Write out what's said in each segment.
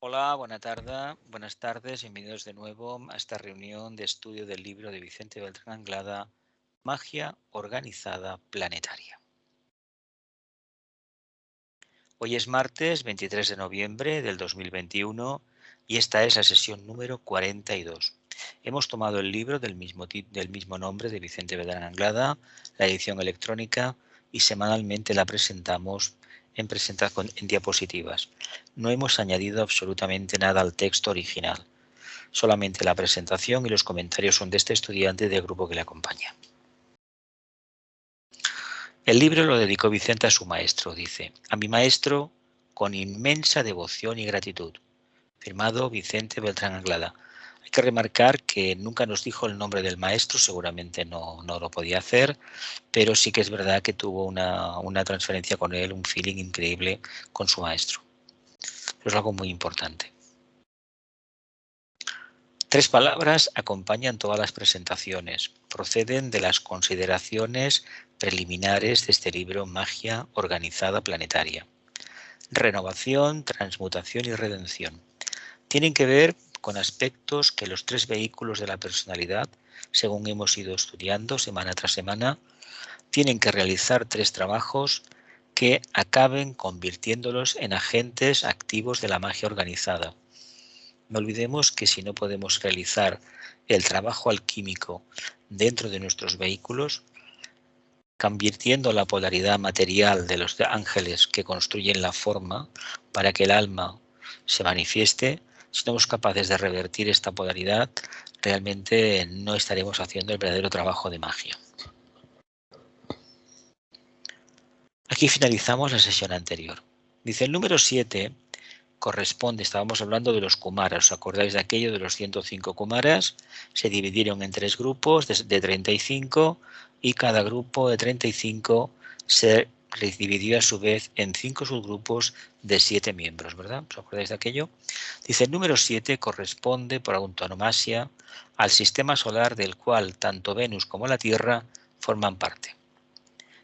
Hola, buenas tardes, bienvenidos de nuevo a esta reunión de estudio del libro de Vicente Beltrán Anglada, Magia Organizada Planetaria. Hoy es martes 23 de noviembre del 2021 y esta es la sesión número 42. Hemos tomado el libro del mismo nombre de Vicente Beltrán Anglada, la edición electrónica, y semanalmente la presentamos en diapositivas. No hemos añadido absolutamente nada al texto original. Solamente la presentación y los comentarios son de este estudiante y del grupo que le acompaña. El libro lo dedicó Vicente a su maestro, dice: a mi maestro con inmensa devoción y gratitud. Firmado Vicente Beltrán Anglada. Hay que remarcar que nunca nos dijo el nombre del maestro, seguramente no lo podía hacer, pero sí que es verdad que tuvo una transferencia con él, un feeling increíble con su maestro. Es algo muy importante. 3 palabras acompañan todas las presentaciones. Proceden de las consideraciones preliminares de este libro Magia Organizada Planetaria. Renovación, transmutación y redención. Tienen que ver con aspectos que los 3 vehículos de la personalidad, según hemos ido estudiando semana tras semana, tienen que realizar 3 trabajos que acaben convirtiéndolos en agentes activos de la magia organizada. No olvidemos que si no podemos realizar el trabajo alquímico dentro de nuestros vehículos, convirtiendo la polaridad material de los ángeles que construyen la forma para que el alma se manifieste, si no somos capaces de revertir esta polaridad, realmente no estaremos haciendo el verdadero trabajo de magia. Aquí finalizamos la sesión anterior. Dice el número 7. Corresponde, estábamos hablando de los kumaras, ¿os acordáis de aquello de los 105 kumaras? Se dividieron en 3 grupos de 35 y cada grupo de 35 se dividió a su vez en 5 subgrupos de 7 miembros, ¿verdad? ¿Os acordáis de aquello? Dice el número 7 corresponde por antonomasia al sistema solar del cual tanto Venus como la Tierra forman parte.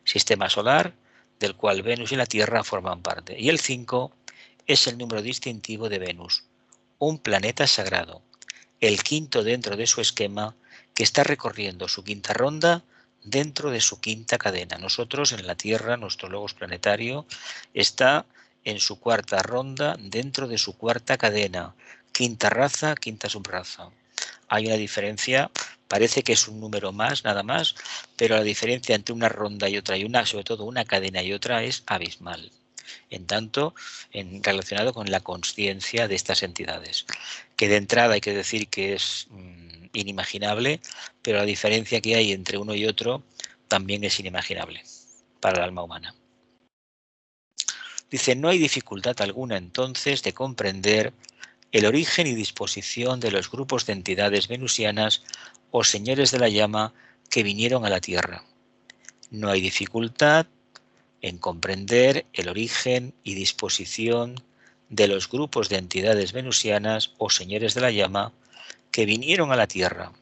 Sistema solar del cual Venus y la Tierra forman parte. Y el 5 es el número distintivo de Venus, un planeta sagrado, el quinto dentro de su esquema que está recorriendo su quinta ronda dentro de su quinta cadena. Nosotros en la Tierra, nuestro logos planetario, está en su cuarta ronda dentro de su cuarta cadena, quinta raza, quinta subraza. Hay una diferencia, parece que es un número más, nada más, pero la diferencia entre una ronda y otra, sobre todo una cadena y otra, es abismal. En tanto, relacionado con la consciencia de estas entidades, que de entrada hay que decir que es inimaginable, pero la diferencia que hay entre uno y otro también es inimaginable para el alma humana. Dice, no hay dificultad alguna entonces de comprender el origen y disposición de los grupos de entidades venusianas o señores de la llama que vinieron a la Tierra. No hay dificultad en comprender el origen y disposición de los grupos de entidades venusianas o señores de la llama que vinieron a la Tierra.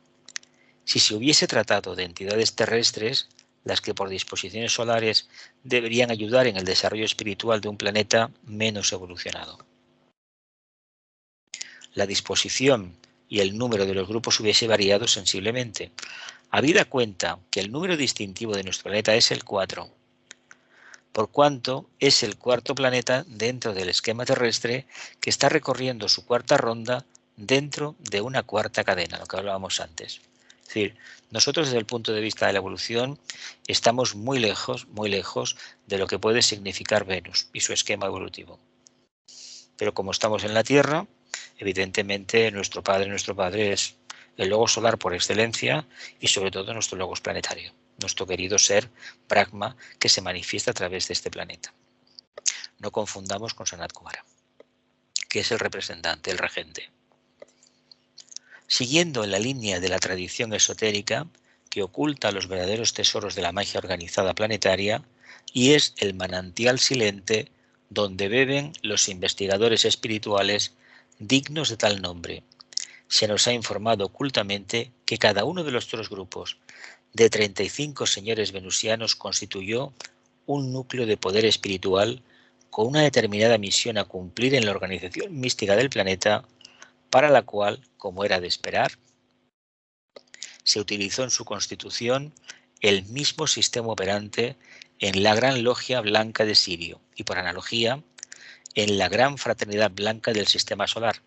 Si se hubiese tratado de entidades terrestres, las que por disposiciones solares deberían ayudar en el desarrollo espiritual de un planeta menos evolucionado. La disposición y el número de los grupos hubiese variado sensiblemente. Habida cuenta que el número distintivo de nuestro planeta es el 4, por cuanto es el cuarto planeta dentro del esquema terrestre que está recorriendo su cuarta ronda dentro de una cuarta cadena, lo que hablábamos antes. Es decir, nosotros desde el punto de vista de la evolución estamos muy lejos de lo que puede significar Venus y su esquema evolutivo. Pero como estamos en la Tierra, evidentemente nuestro padre es el logos solar por excelencia y sobre todo nuestro logos planetario, nuestro querido ser Brahma que se manifiesta a través de este planeta. No confundamos con Sanat Kumara, que es el representante, el regente. Siguiendo en la línea de la tradición esotérica que oculta los verdaderos tesoros de la magia organizada planetaria y es el manantial silente donde beben los investigadores espirituales dignos de tal nombre. Se nos ha informado ocultamente que cada uno de los 3 grupos de 35 señores venusianos constituyó un núcleo de poder espiritual con una determinada misión a cumplir en la organización mística del planeta, para la cual, como era de esperar, se utilizó en su constitución el mismo sistema operante en la Gran Logia Blanca de Sirio y, por analogía, en la Gran Fraternidad Blanca del Sistema Solar,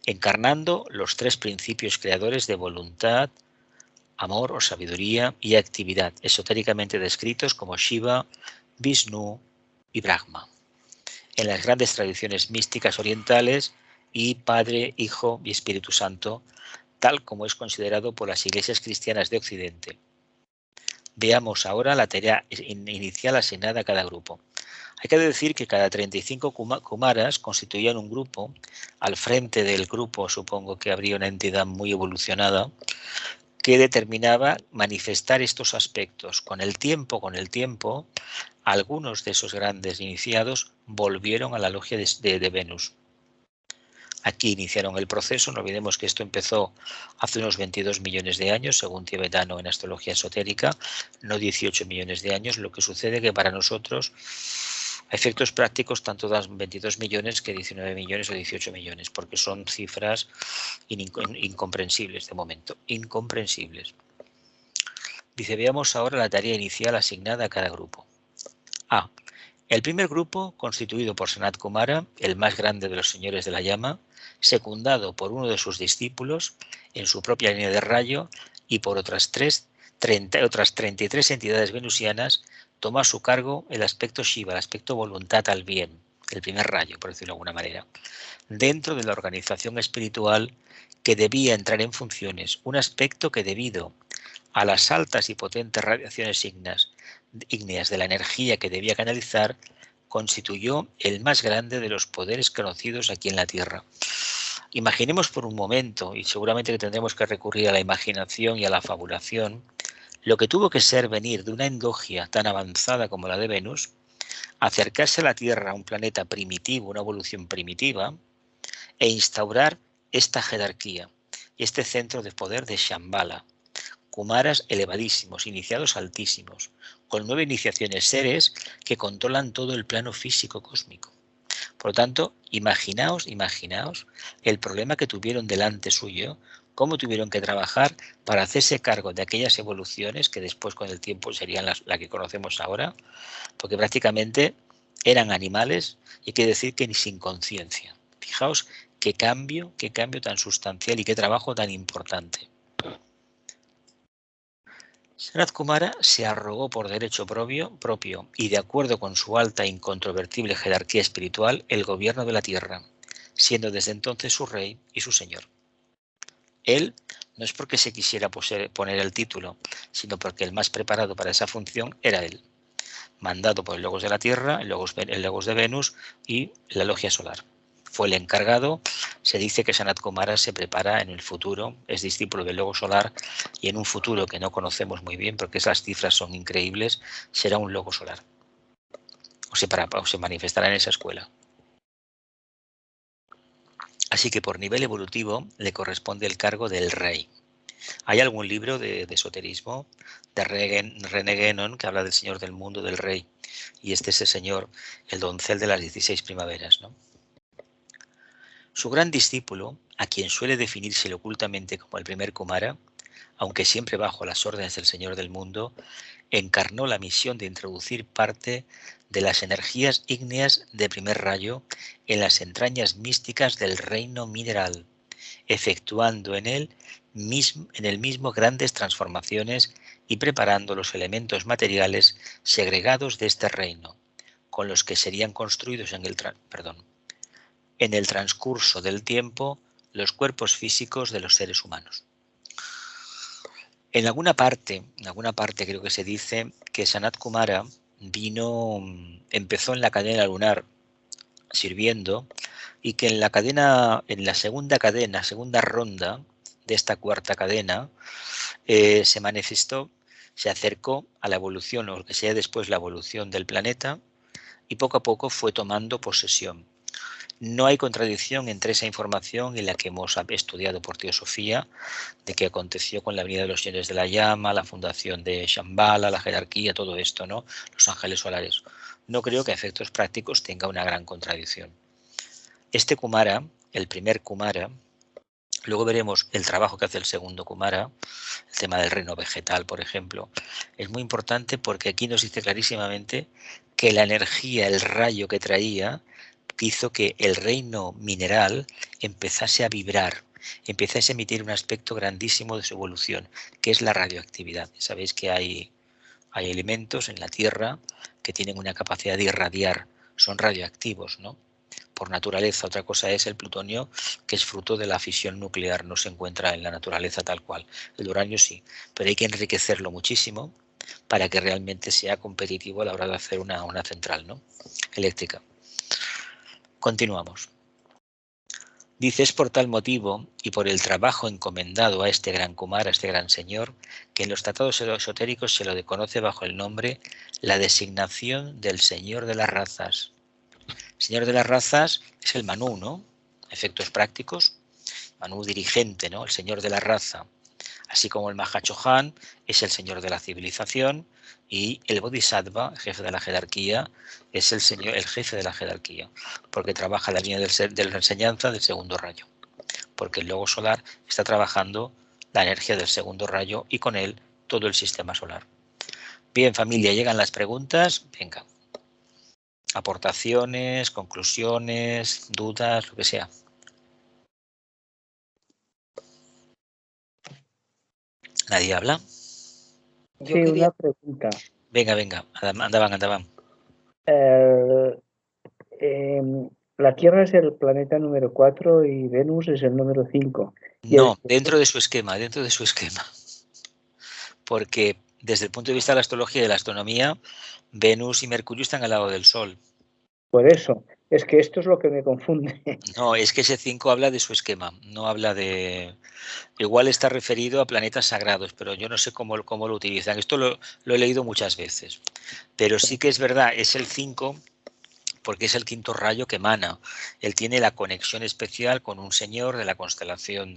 encarnando los tres principios creadores de voluntad, amor o sabiduría y actividad, esotéricamente descritos como Shiva, Vishnu y Brahma, en las grandes tradiciones místicas orientales, y Padre, Hijo y Espíritu Santo, tal como es considerado por las iglesias cristianas de Occidente. Veamos ahora la tarea inicial asignada a cada grupo. Hay que decir que cada 35 kumaras constituían un grupo. Al frente del grupo supongo que habría una entidad muy evolucionada que determinaba manifestar estos aspectos. Con el tiempo, algunos de esos grandes iniciados volvieron a la logia de Venus. Aquí iniciaron el proceso. No olvidemos que esto empezó hace unos 22 millones de años, según tibetano en astrología esotérica, no 18 millones de años. Lo que sucede que para nosotros, a efectos prácticos, tanto dan 22 millones que 19 millones o 18 millones, porque son cifras incomprensibles de momento, incomprensibles. Dice, veamos ahora la tarea inicial asignada a cada grupo. A. El primer grupo, constituido por Sanat Kumara, el más grande de los señores de la llama, secundado por uno de sus discípulos en su propia línea de rayo y por otras 33 entidades venusianas, toma a su cargo el aspecto Shiva, el aspecto voluntad al bien, el primer rayo, por decirlo de alguna manera, dentro de la organización espiritual que debía entrar en funciones, un aspecto que debido a las altas y potentes radiaciones ígneas de la energía que debía canalizar, constituyó el más grande de los poderes conocidos aquí en la Tierra. Imaginemos por un momento, y seguramente que tendremos que recurrir a la imaginación y a la fabulación, lo que tuvo que ser venir de una endogia tan avanzada como la de Venus, acercarse a la Tierra, un planeta primitivo, una evolución primitiva, e instaurar esta jerarquía, este centro de poder de Shambhala. Kumaras elevadísimos, iniciados altísimos, con 9 iniciaciones, seres que controlan todo el plano físico cósmico. Por lo tanto, imaginaos el problema que tuvieron delante suyo, cómo tuvieron que trabajar para hacerse cargo de aquellas evoluciones que después con el tiempo serían la que conocemos ahora, porque prácticamente eran animales, y hay que decir que ni sin conciencia. Fijaos qué cambio tan sustancial y qué trabajo tan importante. Sanat Kumara se arrogó por derecho propio y de acuerdo con su alta e incontrovertible jerarquía espiritual el gobierno de la tierra, siendo desde entonces su rey y su señor. Él no es porque se quisiera poner el título, sino porque el más preparado para esa función era él, mandado por el Logos de la Tierra, el Logos de Venus y la Logia Solar. Fue el encargado. Se dice que Sanat Kumara se prepara en el futuro, es discípulo del Logo Solar, y en un futuro que no conocemos muy bien porque esas cifras son increíbles, será un Logo Solar. O se manifestará en esa escuela. Así que por nivel evolutivo le corresponde el cargo del rey. Hay algún libro de esoterismo de René Guénon que habla del señor del mundo, del rey, y este es el señor, el doncel de las 16 primaveras, ¿no? Su gran discípulo, a quien suele definirse ocultamente como el primer Kumara, aunque siempre bajo las órdenes del Señor del Mundo, encarnó la misión de introducir parte de las energías ígneas de primer rayo en las entrañas místicas del reino mineral, efectuando en el mismo grandes transformaciones y preparando los elementos materiales segregados de este reino, con los que serían construidos en el transcurso del tiempo los cuerpos físicos de los seres humanos. En alguna parte creo que se dice que Sanat Kumara empezó en la cadena lunar sirviendo, y que en la segunda ronda de esta cuarta cadena, se manifestó, se acercó a la evolución, o lo que sea después la evolución del planeta, y poco a poco fue tomando posesión. No hay contradicción entre esa información y la que hemos estudiado por teosofía, de qué aconteció con la venida de los señores de la llama, la fundación de Shambhala, la jerarquía, todo esto, ¿no? Los ángeles solares. no creo que a efectos prácticos tenga una gran contradicción. Este Kumara, el primer Kumara, luego veremos el trabajo que hace el segundo Kumara, el tema del reino vegetal, por ejemplo, es muy importante porque aquí nos dice clarísimamente que la energía, el rayo que traía, hizo que el reino mineral empezase a vibrar, empezase a emitir un aspecto grandísimo de su evolución, que es la radioactividad. Sabéis que hay elementos en la Tierra que tienen una capacidad de irradiar, son radioactivos, ¿no? Por naturaleza. Otra cosa es el plutonio, que es fruto de la fisión nuclear, no se encuentra en la naturaleza tal cual. El uranio sí, pero hay que enriquecerlo muchísimo para que realmente sea competitivo a la hora de hacer una central, ¿no?, eléctrica. Continuamos. Dice, es por tal motivo y por el trabajo encomendado a este gran Kumara, a este gran señor, que en los tratados esotéricos se lo conoce bajo el nombre la designación del Señor de las Razas. Señor de las Razas es el Manú, ¿no? Efectos prácticos, Manú dirigente, ¿no? El Señor de la Raza. Así como el Mahachohan es el Señor de la Civilización y el Bodhisattva, el jefe de la jerarquía, es el jefe de la jerarquía, porque trabaja la línea de la enseñanza del segundo rayo, porque el logo solar está trabajando la energía del segundo rayo y con él todo el sistema solar. Bien, familia, llegan las preguntas. Venga. Aportaciones, conclusiones, dudas, lo que sea. ¿Nadie habla? Sí, una pregunta. Venga, andaban. La Tierra es el planeta número 4 y Venus es el número 5. No, dentro de su esquema. Porque desde el punto de vista de la astrología y de la astronomía, Venus y Mercurio están al lado del Sol. Por eso, es que esto es lo que me confunde. No, es que ese 5 habla de su esquema, no habla de... Igual está referido a planetas sagrados, pero yo no sé cómo lo utilizan. Esto lo he leído muchas veces. Pero sí que es verdad, es el 5 porque es el quinto rayo que emana. Él tiene la conexión especial con un señor de la constelación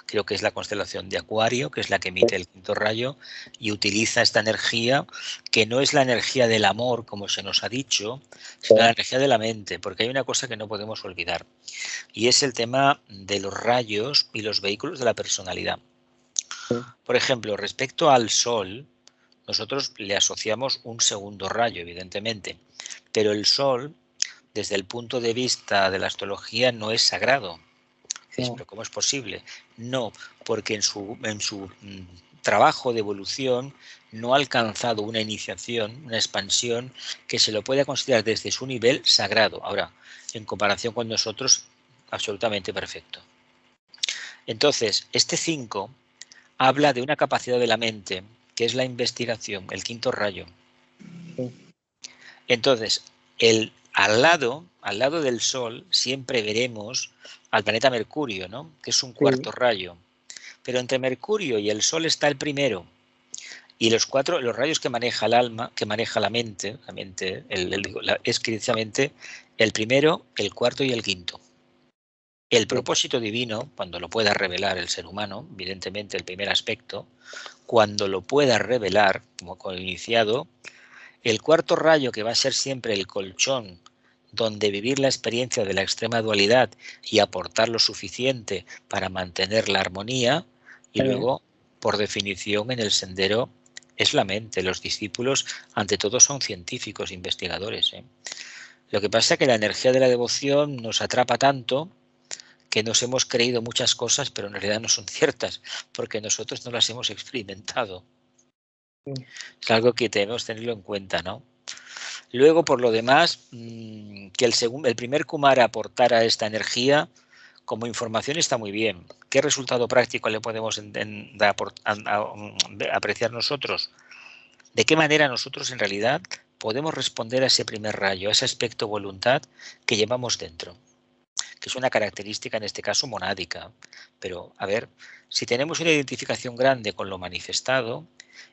creo que es la constelación de Acuario, que es la que emite el quinto rayo, y utiliza esta energía, que no es la energía del amor, como se nos ha dicho, sino la energía de la mente, porque hay una cosa que no podemos olvidar, y es el tema de los rayos y los vehículos de la personalidad. Por ejemplo, respecto al Sol, nosotros le asociamos un segundo rayo, evidentemente, pero el Sol, desde el punto de vista de la astrología, no es sagrado. Dices, ¿pero cómo es posible? No, porque en su trabajo de evolución no ha alcanzado una iniciación, una expansión que se lo pueda considerar desde su nivel sagrado. Ahora, en comparación con nosotros, absolutamente perfecto. Entonces, este 5 habla de una capacidad de la mente, que es la investigación, el quinto rayo. Entonces, al lado del Sol siempre veremos al planeta Mercurio, ¿no?, que es un cuarto rayo. Pero entre Mercurio y el Sol está el primero. Y los rayos que maneja el alma, que maneja la mente es precisamente el primero, el cuarto y el quinto. El propósito divino, cuando lo pueda revelar el ser humano, evidentemente el primer aspecto, cuando lo pueda revelar como iniciado, el cuarto rayo, que va a ser siempre el colchón donde vivir la experiencia de la extrema dualidad y aportar lo suficiente para mantener la armonía, y luego, por definición, en el sendero es la mente. Los discípulos, ante todo, son científicos, investigadores. Lo que pasa es que la energía de la devoción nos atrapa tanto que nos hemos creído muchas cosas, pero en realidad no son ciertas, porque nosotros no las hemos experimentado. Es algo que debemos tenerlo en cuenta, ¿no? Luego, por lo demás, que el primer Kumara aportara esta energía como información está muy bien. ¿Qué resultado práctico le podemos apreciar nosotros? ¿De qué manera nosotros en realidad podemos responder a ese primer rayo, a ese aspecto voluntad que llevamos dentro? Que es una característica en este caso monádica. Pero, a ver, si tenemos una identificación grande con lo manifestado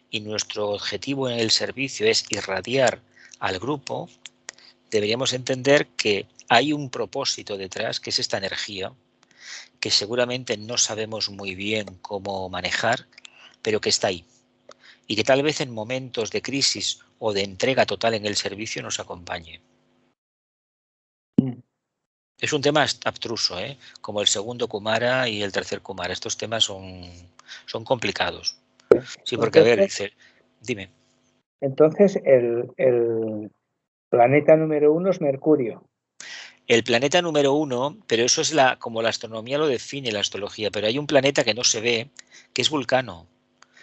y nuestro objetivo en el servicio es irradiar al grupo, deberíamos entender que hay un propósito detrás, que es esta energía, que seguramente no sabemos muy bien cómo manejar, pero que está ahí. y que tal vez en momentos de crisis o de entrega total en el servicio nos acompañe. Es un tema abstruso, como el segundo Kumara y el tercer Kumara. Estos temas son complicados. Sí, porque a ver, dice, dime. Entonces, el planeta número 1 es Mercurio. El planeta número 1, pero eso es como la astronomía lo define, la astrología, pero hay un planeta que no se ve, que es Vulcano,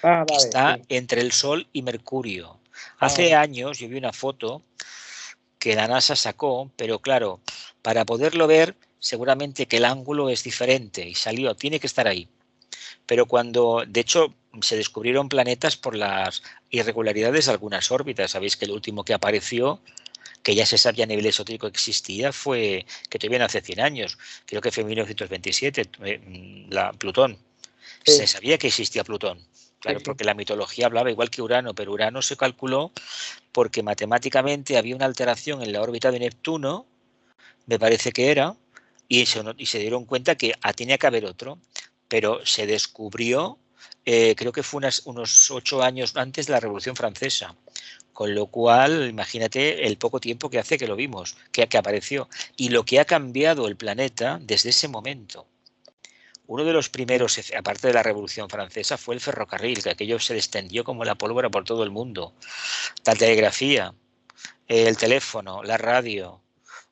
que Vale, está sí. entre el Sol y Mercurio. Hace años yo vi una foto que la NASA sacó, pero claro, para poderlo ver, seguramente que el ángulo es diferente y salió, tiene que estar ahí. Pero cuando, de hecho, se descubrieron planetas por las irregularidades de algunas órbitas. Sabéis que el último que apareció, que ya se sabía a nivel esotérico que existía, fue, que todavía no hace 100 años, creo que fue en 1927, Plutón. Sí. Se sabía que existía Plutón. Claro, Sí. porque la mitología hablaba igual que Urano, pero Urano se calculó porque matemáticamente había una alteración en la órbita de Neptuno, me parece que era, y se dieron cuenta que tenía que haber otro, pero se descubrió, creo que fue unos 8 años antes de la Revolución Francesa, con lo cual, imagínate el poco tiempo que hace que lo vimos, que apareció, y lo que ha cambiado el planeta desde ese momento. Uno de los primeros, aparte de la Revolución Francesa, fue el ferrocarril, que aquello se extendió como la pólvora por todo el mundo. La telegrafía, el teléfono, la radio,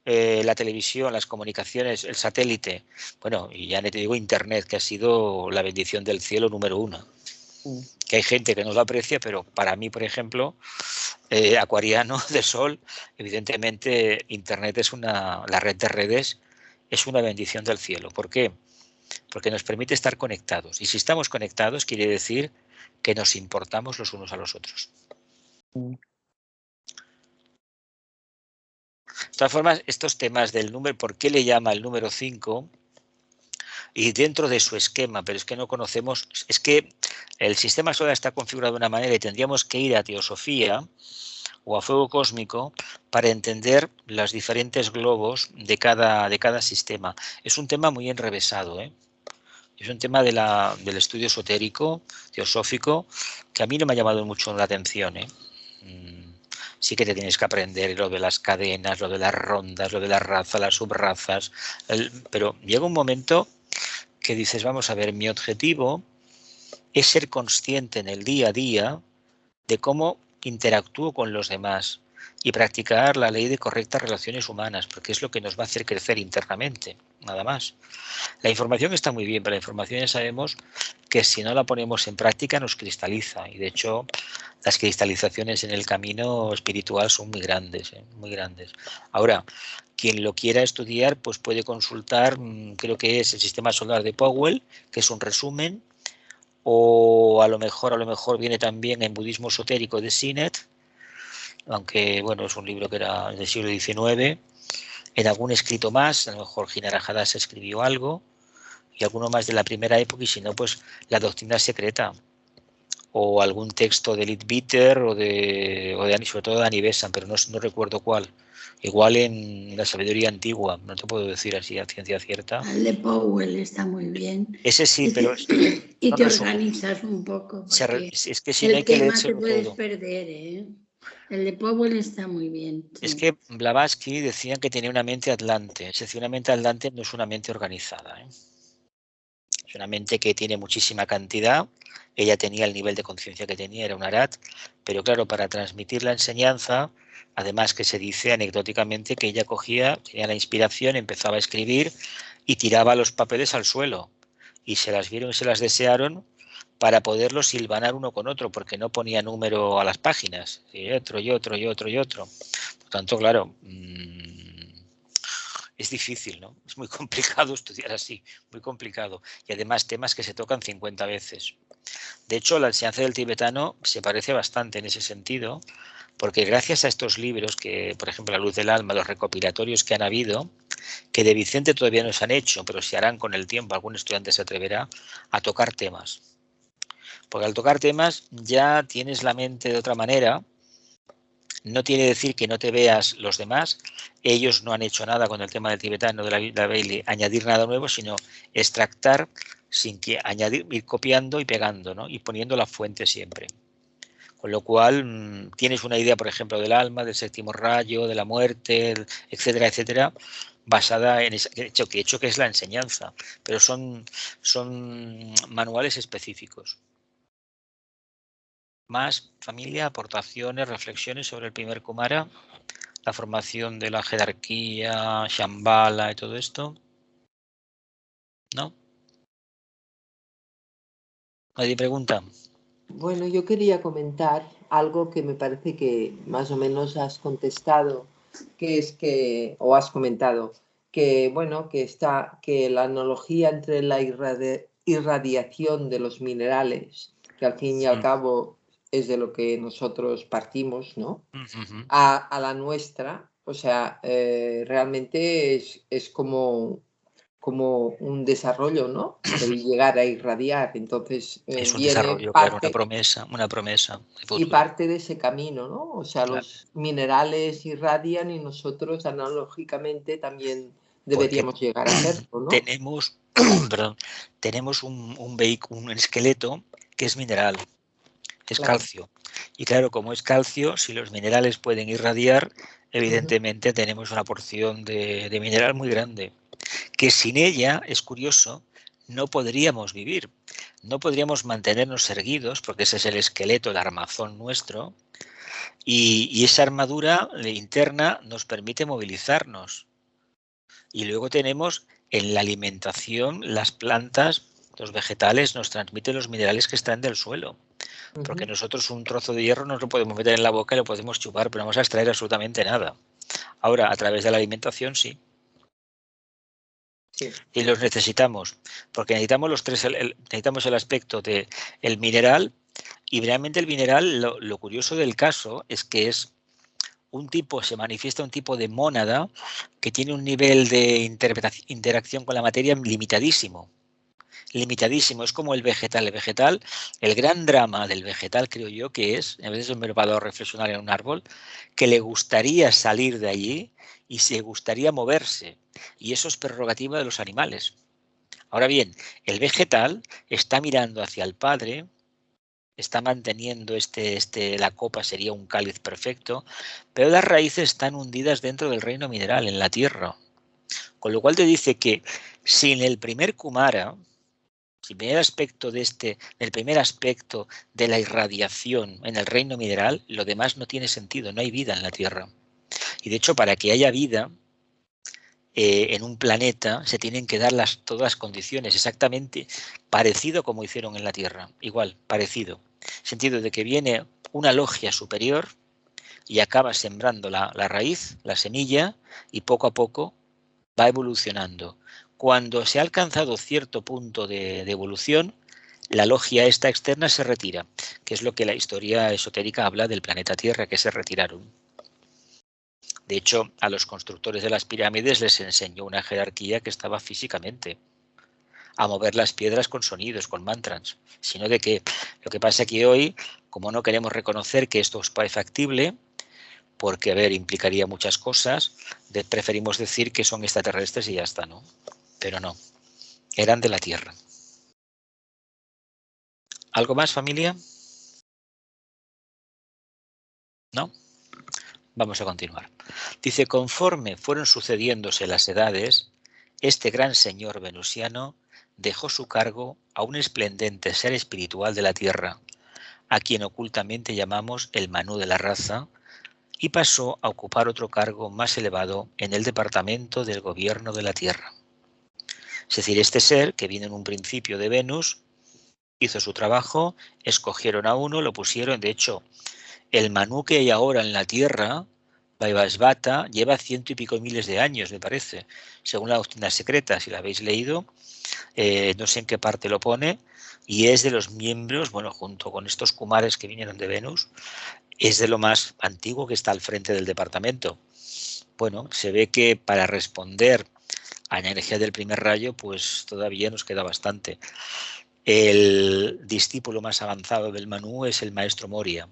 la televisión, las comunicaciones, el satélite, bueno, y ya te digo Internet, que ha sido la bendición del cielo número 1. Que hay gente que no lo aprecia, pero para mí, por ejemplo, acuariano de Sol, evidentemente Internet es la red de redes es una bendición del cielo. ¿Por qué? Porque nos permite estar conectados. Y si estamos conectados, quiere decir que nos importamos los unos a los otros. De todas formas, estos temas del número, ¿por qué le llama el número 5? Y dentro de su esquema, pero es que no conocemos, es que el sistema solar está configurado de una manera y tendríamos que ir a teosofía o a fuego cósmico para entender los diferentes globos de cada sistema. Es un tema muy enrevesado, Es un tema del estudio esotérico, teosófico, que a mí no me ha llamado mucho la atención, Sí que te tienes que aprender lo de las cadenas, lo de las rondas, lo de las razas, las subrazas, pero llega un momento que dices, vamos a ver, mi objetivo es ser consciente en el día a día de cómo interactúo con los demás y practicar la ley de correctas relaciones humanas, porque es lo que nos va a hacer crecer internamente, nada más. La información está muy bien, pero la información ya sabemos que si no la ponemos en práctica nos cristaliza, y de hecho las cristalizaciones en el camino espiritual son muy grandes, muy grandes. Ahora, quien lo quiera estudiar, pues puede consultar, creo que es el sistema solar de Powell, que es un resumen, o a lo mejor viene también en budismo esotérico de Sinet, aunque bueno, es un libro que era del siglo XIX, en algún escrito más, a lo mejor Hinara Hadasa escribió algo, y alguno más de la primera época, y si no, pues la doctrina secreta, o algún texto de Leadbeater o sobre todo de Annie Besant, pero no recuerdo cuál. Igual en la sabiduría antigua, no te puedo decir así a ciencia cierta. El de Powell está muy bien. Ese sí, pero y te organizas un poco, porque es que si no hay que tema te leérselo puedes todo. perder, El de Powell está muy bien. Sí. Es que Blavatsky decía que tenía una mente atlante, es decir, una mente atlante no es una mente organizada, Es una mente que tiene muchísima cantidad. Ella tenía el nivel de conciencia que tenía, era un arat, pero claro, para transmitir la enseñanza, además que se dice anecdóticamente que ella tenía la inspiración, empezaba a escribir y tiraba los papeles al suelo. Y se las vieron y se las desearon para poderlos silvanar uno con otro, porque no ponía número a las páginas. Y otro, y otro, y otro, y otro. Por tanto, claro, es difícil, ¿no? Es muy complicado estudiar así, muy complicado. Y además temas que se tocan 50 veces. De hecho, la enseñanza del tibetano se parece bastante en ese sentido, porque gracias a estos libros, que por ejemplo La luz del alma, los recopilatorios que han habido, que de Vicente todavía no se han hecho, pero se harán con el tiempo, algún estudiante se atreverá a tocar temas. Porque al tocar temas ya tienes la mente de otra manera. No quiere decir que no te veas los demás. Ellos no han hecho nada con el tema del tibetano, de la Bailey, añadir nada nuevo, sino extractar sin que añadir, ir copiando y pegando, ¿no? Y poniendo la fuente siempre. Con lo cual tienes una idea, por ejemplo, del alma, del séptimo rayo, de la muerte, etcétera, etcétera, basada en ese hecho que es la enseñanza, pero son manuales específicos. Más, familia, aportaciones, reflexiones sobre el primer Kumara, la formación de la jerarquía, Shambhala y todo esto. ¿No? ¿Nadie pregunta? Bueno, yo quería comentar algo que me parece que más o menos has contestado, que es que, o has comentado, que bueno, que la analogía entre la irradiación de los minerales, que al fin y al cabo es de lo que nosotros partimos, ¿no? A la nuestra, o sea, realmente es como un desarrollo, ¿no? El llegar a irradiar. Entonces Es un viene desarrollo, claro, parte una promesa de y futuro. parte de ese camino, ¿no? O sea, Claro. los minerales irradian y nosotros analógicamente también deberíamos llegar a hacerlo, ¿no? Tenemos, tenemos un vehículo, un esqueleto que es mineral, es Claro. calcio. Y claro, como es calcio, si los minerales pueden irradiar, evidentemente tenemos una porción de mineral muy grande, que sin ella, es curioso, no podríamos vivir, no podríamos mantenernos erguidos, porque ese es el esqueleto, el armazón nuestro, y esa armadura interna nos permite movilizarnos. Y luego tenemos en la alimentación, las plantas, los vegetales nos transmiten los minerales que están del suelo. Porque nosotros un trozo de hierro no lo podemos meter en la boca y lo podemos chupar, pero no vamos a extraer absolutamente nada. Ahora, a través de la alimentación, sí. Sí. Y los necesitamos, porque necesitamos los tres, necesitamos el aspecto del mineral, y realmente el mineral, lo curioso del caso es que es se manifiesta un tipo de mónada que tiene un nivel de interacción con la materia limitadísimo. Limitadísimo, es como el vegetal. El vegetal, el gran drama del vegetal, creo yo, que es, a veces me lo he parado a reflexionar en un árbol, que le gustaría salir de allí y se gustaría moverse. Y eso es prerrogativa de los animales. Ahora bien, el vegetal está mirando hacia el Padre, está manteniendo la copa sería un cáliz perfecto, pero las raíces están hundidas dentro del reino mineral, en la tierra. Con lo cual te dice que sin el primer Kumara, sin el primer aspecto de la irradiación en el reino mineral, lo demás no tiene sentido, no hay vida en la tierra. Y de hecho, para que haya vida en un planeta, se tienen que dar todas las condiciones, exactamente parecido como hicieron en la Tierra, igual, parecido. Sentido de que viene una logia superior y acaba sembrando la raíz, la semilla, y poco a poco va evolucionando. Cuando se ha alcanzado cierto punto de evolución, la logia esta externa se retira, que es lo que la historia esotérica habla del planeta Tierra, que se retiraron. De hecho, a los constructores de las pirámides les enseñó una jerarquía que estaba físicamente a mover las piedras con sonidos, con mantras, sino de que lo que pasa es que hoy, como no queremos reconocer que esto es factible, porque, a ver, implicaría muchas cosas, preferimos decir que son extraterrestres y ya está, ¿no? Pero no, eran de la Tierra. ¿Algo más, familia? ¿No? Vamos a continuar. Dice, conforme fueron sucediéndose las edades, este gran señor venusiano dejó su cargo a un esplendente ser espiritual de la tierra, a quien ocultamente llamamos el Manú de la raza, y pasó a ocupar otro cargo más elevado en el departamento del gobierno de la tierra. Es decir, este ser, que vino en un principio de Venus, hizo su trabajo, escogieron a uno, lo pusieron, de hecho, el Manú que hay ahora en la tierra, Vaivasvata, lleva 100 y pico miles de años, me parece, según la doctrina secreta, si la habéis leído, no sé en qué parte lo pone, y es de los miembros, bueno, junto con estos kumares que vinieron de Venus, es de lo más antiguo que está al frente del departamento. Bueno, se ve que para responder a la energía del primer rayo, pues todavía nos queda bastante. El discípulo más avanzado del Manú es el maestro Moria,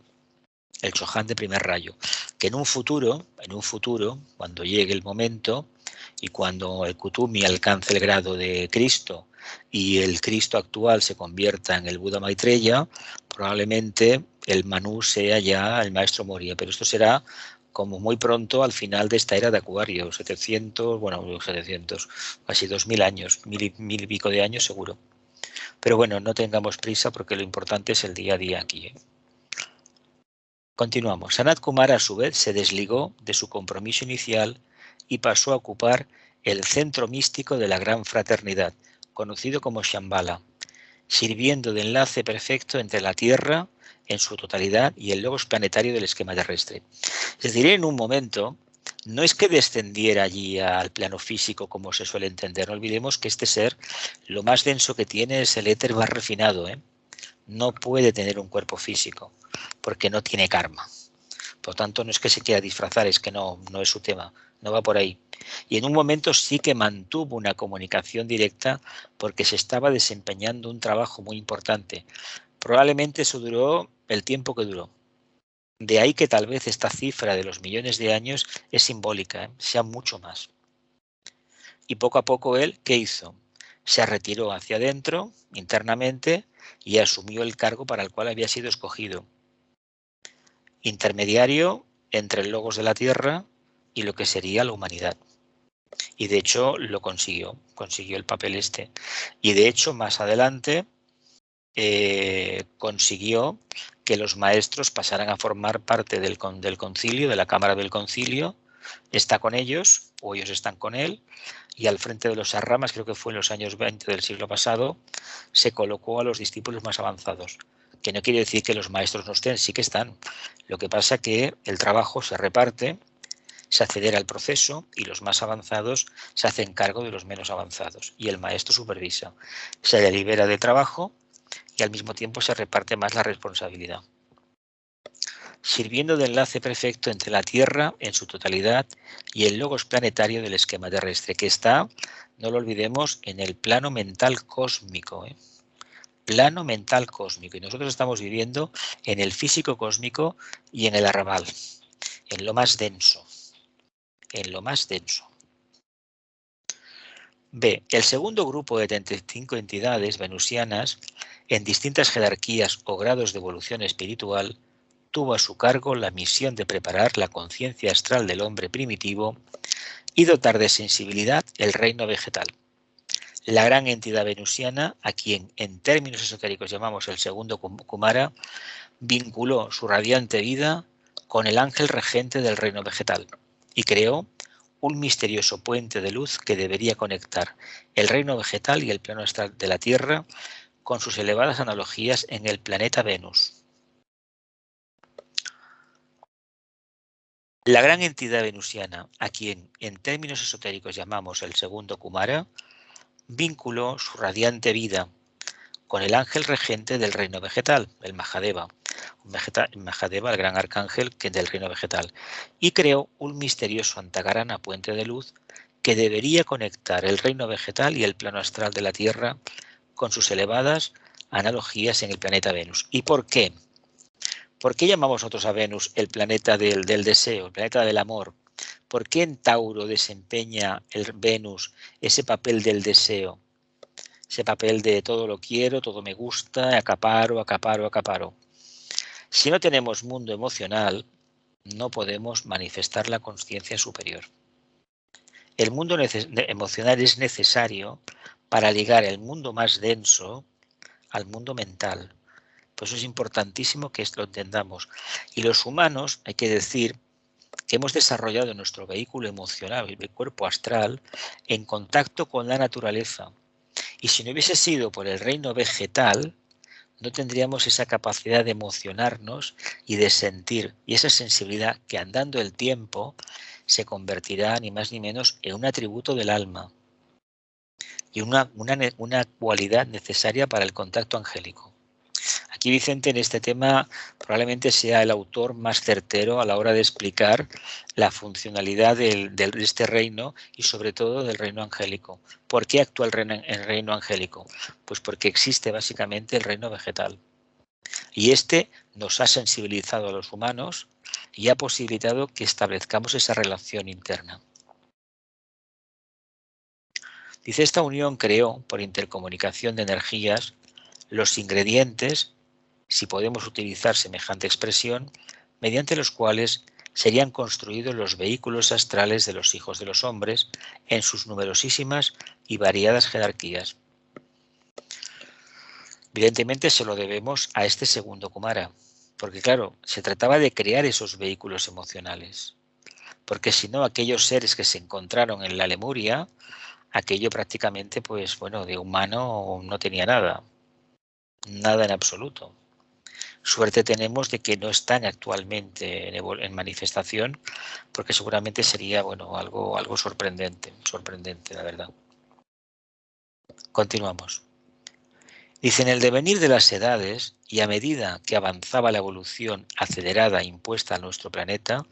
el Chohan de primer rayo, que en un futuro, cuando llegue el momento y cuando el Kutumi alcance el grado de Cristo y el Cristo actual se convierta en el Buda Maitreya, probablemente el Manu sea ya el maestro Moria, pero esto será como muy pronto al final de esta era de Acuario, 700, bueno, 700, casi 2000 años, mil y pico de años seguro. Pero bueno, no tengamos prisa porque lo importante es el día a día aquí. Continuamos. Sanat Kumar a su vez se desligó de su compromiso inicial y pasó a ocupar el centro místico de la Gran Fraternidad, conocido como Shambhala, sirviendo de enlace perfecto entre la Tierra en su totalidad y el logos planetario del esquema terrestre. Es decir, en un momento, no es que descendiera allí al plano físico como se suele entender. No olvidemos que este ser, lo más denso que tiene es el éter más refinado. No puede tener un cuerpo físico porque no tiene karma. Por tanto, no es que se quiera disfrazar, es que no es su tema, no va por ahí. Y en un momento sí que mantuvo una comunicación directa porque se estaba desempeñando un trabajo muy importante. Probablemente eso duró el tiempo que duró. De ahí que tal vez esta cifra de los millones de años es simbólica, sea mucho más. Y poco a poco él, ¿qué hizo? Se retiró hacia adentro, internamente, y asumió el cargo para el cual había sido escogido. Intermediario entre el logos de la Tierra y lo que sería la humanidad. Y de hecho lo consiguió el papel este. Y de hecho más adelante consiguió que los maestros pasaran a formar parte del concilio, de la Cámara del Concilio. Está con ellos, o ellos están con él, y al frente de los arramas, creo que fue en los años 20 del siglo pasado, se colocó a los discípulos más avanzados. Que no quiere decir que los maestros no estén, sí que están. Lo que pasa que el trabajo se reparte, se acelera el proceso y los más avanzados se hacen cargo de los menos avanzados. Y el maestro supervisa. Se le libera de trabajo y al mismo tiempo se reparte más la responsabilidad. Sirviendo de enlace perfecto entre la Tierra en su totalidad y el logos planetario del esquema terrestre, que está, no lo olvidemos, en el plano mental cósmico. Plano mental cósmico. Y nosotros estamos viviendo en el físico cósmico y en el arrabal, en lo más denso. En lo más denso. B. El segundo grupo de 35 entidades venusianas en distintas jerarquías o grados de evolución espiritual tuvo a su cargo la misión de preparar la conciencia astral del hombre primitivo y dotar de sensibilidad el reino vegetal. La gran entidad venusiana, a quien en términos esotéricos llamamos el segundo Kumara, vinculó su radiante vida con el ángel regente del reino vegetal y creó un misterioso puente de luz que debería conectar el reino vegetal y el plano astral de la Tierra con sus elevadas analogías en el planeta Venus. La gran entidad venusiana, a quien en términos esotéricos llamamos el segundo Kumara, vinculó su radiante vida con el ángel regente del reino vegetal, el Mahadeva, el gran arcángel del reino vegetal, y creó un misterioso Antakarana puente de luz que debería conectar el reino vegetal y el plano astral de la Tierra con sus elevadas analogías en el planeta Venus. ¿Y por qué? ¿Por qué llamamos nosotros a Venus el planeta del deseo, el planeta del amor? ¿Por qué en Tauro desempeña el Venus ese papel del deseo? Ese papel de todo lo quiero, todo me gusta, acaparo, acaparo, acaparo. Si no tenemos mundo emocional, no podemos manifestar la consciencia superior. El mundo emocional es necesario para ligar el mundo más denso al mundo mental. Por eso es importantísimo que esto lo entendamos. Y los humanos, hay que decir, que hemos desarrollado nuestro vehículo emocional, el cuerpo astral, en contacto con la naturaleza. Y si no hubiese sido por el reino vegetal, no tendríamos esa capacidad de emocionarnos y de sentir, y esa sensibilidad que andando el tiempo se convertirá ni más ni menos en un atributo del alma y una cualidad necesaria para el contacto angélico. Aquí Vicente en este tema probablemente sea el autor más certero a la hora de explicar la funcionalidad de este reino y sobre todo del reino angélico. ¿Por qué actúa el reino angélico? Pues porque existe básicamente el reino vegetal. Y este nos ha sensibilizado a los humanos y ha posibilitado que establezcamos esa relación interna. Dice, esta unión creó, por intercomunicación de energías, los ingredientes si podemos utilizar semejante expresión, mediante los cuales serían construidos los vehículos astrales de los hijos de los hombres en sus numerosísimas y variadas jerarquías. Evidentemente se lo debemos a este segundo Kumara, porque claro, se trataba de crear esos vehículos emocionales, porque si no, aquellos seres que se encontraron en la Lemuria, aquello prácticamente, pues bueno, de humano no tenía nada en absoluto. Suerte tenemos de que no están actualmente en manifestación, porque seguramente sería, bueno, algo sorprendente, la verdad. Continuamos. Dice, en el devenir de las edades, y a medida que avanzaba la evolución acelerada impuesta a nuestro planeta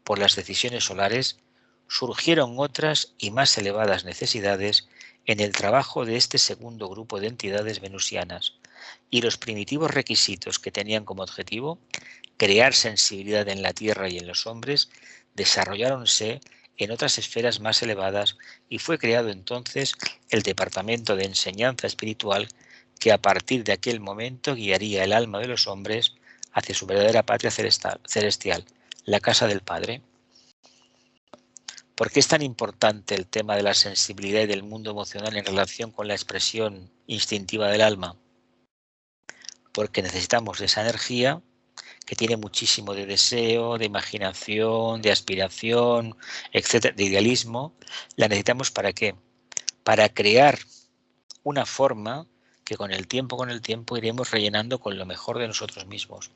por las decisiones solares, surgieron otras y más elevadas necesidades en el trabajo de este segundo grupo de entidades venusianas, y los primitivos requisitos que tenían como objetivo crear sensibilidad en la Tierra y en los hombres desarrolláronse en otras esferas más elevadas y fue creado entonces el Departamento de Enseñanza Espiritual que a partir de aquel momento guiaría el alma de los hombres hacia su verdadera patria celestial, la casa del Padre. ¿Por qué es tan importante el tema de la sensibilidad y del mundo emocional en relación con la expresión instintiva del alma? Porque necesitamos de esa energía que tiene muchísimo de deseo, de imaginación, de aspiración, etcétera, de idealismo. ¿La necesitamos para qué? Para crear una forma que con el tiempo iremos rellenando con lo mejor de nosotros mismos.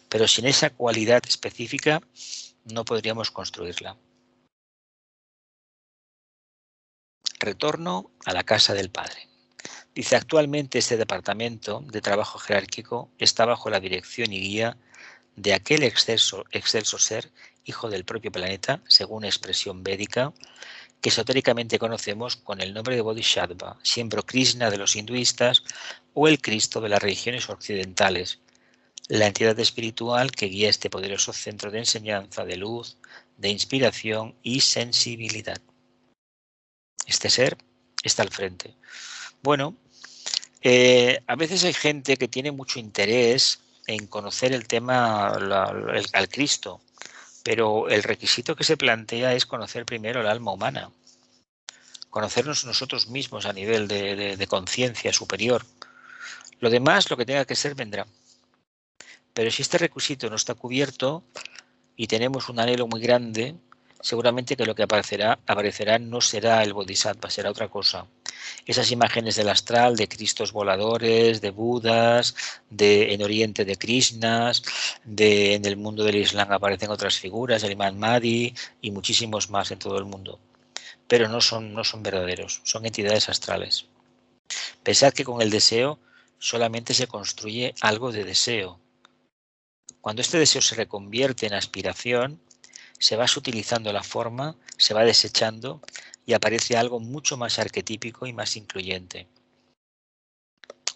Pero sin esa cualidad específica no podríamos construirla. Retorno a la casa del Padre. Dice, actualmente este departamento de trabajo jerárquico está bajo la dirección y guía de aquel excelso ser, hijo del propio planeta, según expresión védica, que esotéricamente conocemos con el nombre de Bodhisattva, siempre Krishna de los hinduistas o el Cristo de las religiones occidentales, la entidad espiritual que guía este poderoso centro de enseñanza, de luz, de inspiración y sensibilidad. Este ser está al frente. Bueno, a veces hay gente que tiene mucho interés en conocer el tema al Cristo, pero el requisito que se plantea es conocer primero el alma humana, conocernos nosotros mismos a nivel de conciencia superior. Lo demás, lo que tenga que ser, vendrá. Pero si este requisito no está cubierto y tenemos un anhelo muy grande, seguramente que lo que aparecerá no será el Bodhisattva, será otra cosa. Esas imágenes del astral, de Cristos voladores, de Budas, en Oriente de Krishnas, en el mundo del Islam aparecen otras figuras, el Imam Mahdi y muchísimos más en todo el mundo. Pero no son verdaderos, son entidades astrales. Pensad que con el deseo solamente se construye algo de deseo. Cuando este deseo se reconvierte en aspiración, se va sutilizando la forma, se va desechando y aparece algo mucho más arquetípico y más incluyente.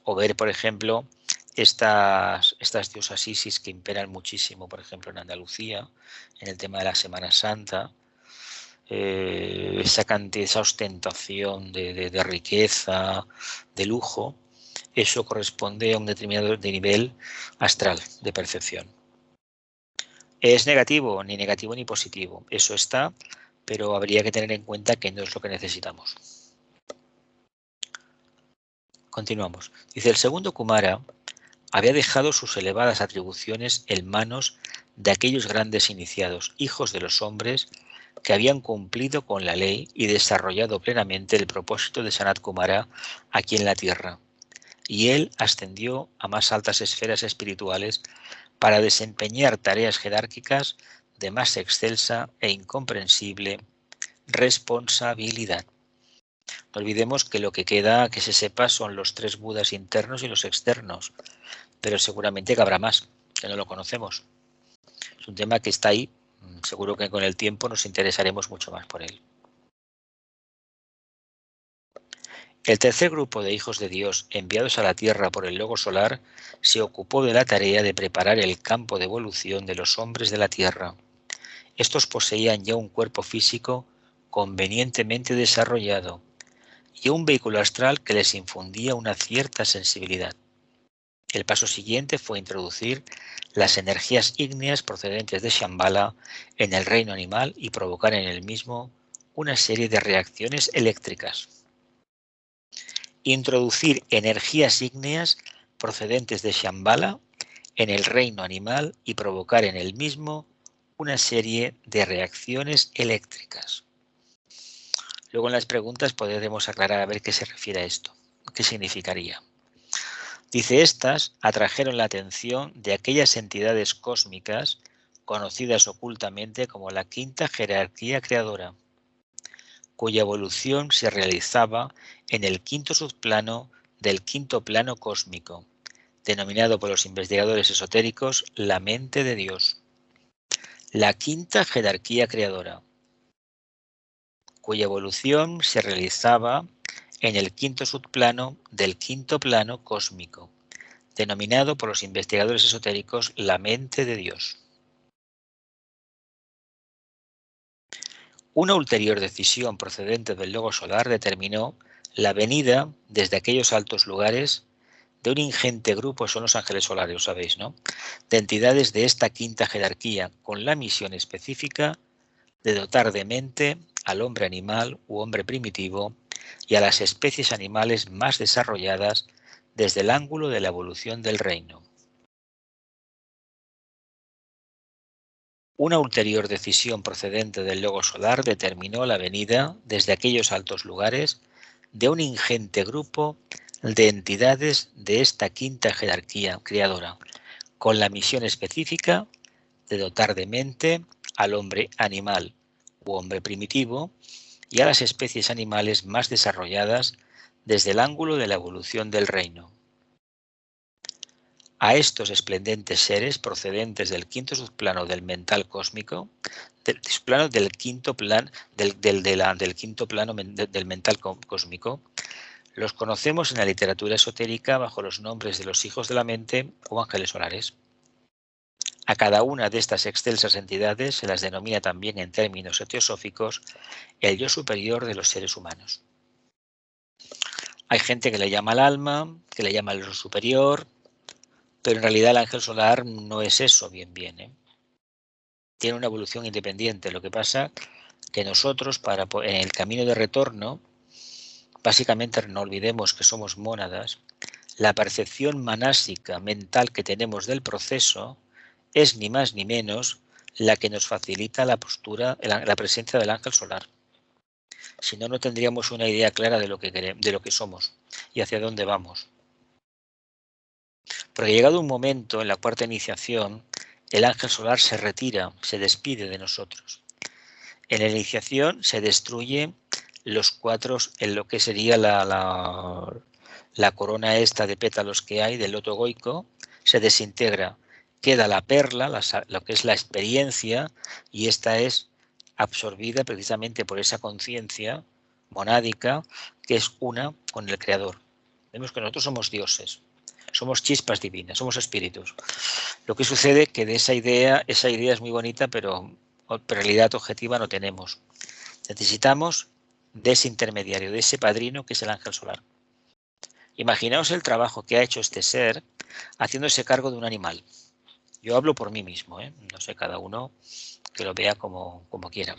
O ver, por ejemplo, estas diosas Isis que imperan muchísimo, por ejemplo, en Andalucía, en el tema de la Semana Santa, esa ostentación de riqueza, de lujo, eso corresponde a un determinado nivel astral de percepción. ¿Es negativo? Ni negativo ni positivo. Eso está, pero habría que tener en cuenta que no es lo que necesitamos. Continuamos. Dice, el segundo Kumara había dejado sus elevadas atribuciones en manos de aquellos grandes iniciados, hijos de los hombres, que habían cumplido con la ley y desarrollado plenamente el propósito de Sanat Kumara aquí en la tierra. Y él ascendió a más altas esferas espirituales para desempeñar tareas jerárquicas de más excelsa e incomprensible responsabilidad. No olvidemos que lo que queda que se sepa son los 3 Budas internos y los externos, pero seguramente que habrá más, que no lo conocemos. Es un tema que está ahí, seguro que con el tiempo nos interesaremos mucho más por él. El tercer grupo de hijos de Dios enviados a la Tierra por el Logo Solar se ocupó de la tarea de preparar el campo de evolución de los hombres de la Tierra. Estos poseían ya un cuerpo físico convenientemente desarrollado y un vehículo astral que les infundía una cierta sensibilidad. El paso siguiente fue introducir las energías ígneas procedentes de Shambhala en el reino animal y provocar en el mismo una serie de reacciones eléctricas. Introducir energías ígneas procedentes de Shambhala en el reino animal y provocar en el mismo una serie de reacciones eléctricas. Luego en las preguntas podremos aclarar a ver qué se refiere a esto, qué significaría. Dice, estas atrajeron la atención de aquellas entidades cósmicas conocidas ocultamente como la quinta jerarquía creadora, cuya evolución se realizaba en el quinto subplano del quinto plano cósmico, denominado por los investigadores esotéricos la mente de Dios. La quinta jerarquía creadora, cuya evolución se realizaba en el quinto subplano del quinto plano cósmico, denominado por los investigadores esotéricos la mente de Dios. Una ulterior decisión procedente del Logos solar determinó la venida desde aquellos altos lugares de un ingente grupo, son los ángeles solares, sabéis, ¿no?, de entidades de esta quinta jerarquía, con la misión específica de dotar de mente al hombre animal u hombre primitivo y a las especies animales más desarrolladas desde el ángulo de la evolución del reino. Una ulterior decisión procedente del Logos solar determinó la venida desde aquellos altos lugares de un ingente grupo de entidades de esta quinta jerarquía creadora, con la misión específica de dotar de mente al hombre animal u hombre primitivo y a las especies animales más desarrolladas desde el ángulo de la evolución del reino. A estos esplendentes seres procedentes del quinto subplano del mental cósmico, del quinto plano del mental cósmico, los conocemos en la literatura esotérica bajo los nombres de los hijos de la mente o ángeles solares. A cada una de estas excelsas entidades se las denomina también en términos teosóficos el yo superior de los seres humanos. Hay gente que le llama el alma, que le llama el yo superior, pero en realidad el ángel solar no es eso bien, ¿eh? Tiene una evolución independiente. Lo que pasa que nosotros, en el camino de retorno, básicamente no olvidemos que somos mónadas, la percepción manásica mental que tenemos del proceso es ni más ni menos la que nos facilita la presencia del ángel solar. Si no, no tendríamos una idea clara de lo que somos y hacia dónde vamos. Porque llegado un momento en la cuarta iniciación, el ángel solar se retira, se despide de nosotros. En la iniciación se destruye los cuatro, en lo que sería la corona esta de pétalos que hay del loto egoico, se desintegra. Queda la perla, lo que es la experiencia, y esta es absorbida precisamente por esa conciencia monádica que es una con el Creador. Vemos que nosotros somos dioses, somos chispas divinas, somos espíritus. Lo que sucede es que de esa idea es muy bonita, pero realidad objetiva no tenemos. Necesitamos de ese intermediario, de ese padrino que es el ángel solar. Imaginaos el trabajo que ha hecho este ser haciéndose cargo de un animal. Yo hablo por mí mismo, ¿eh? No sé, cada uno que lo vea como quiera.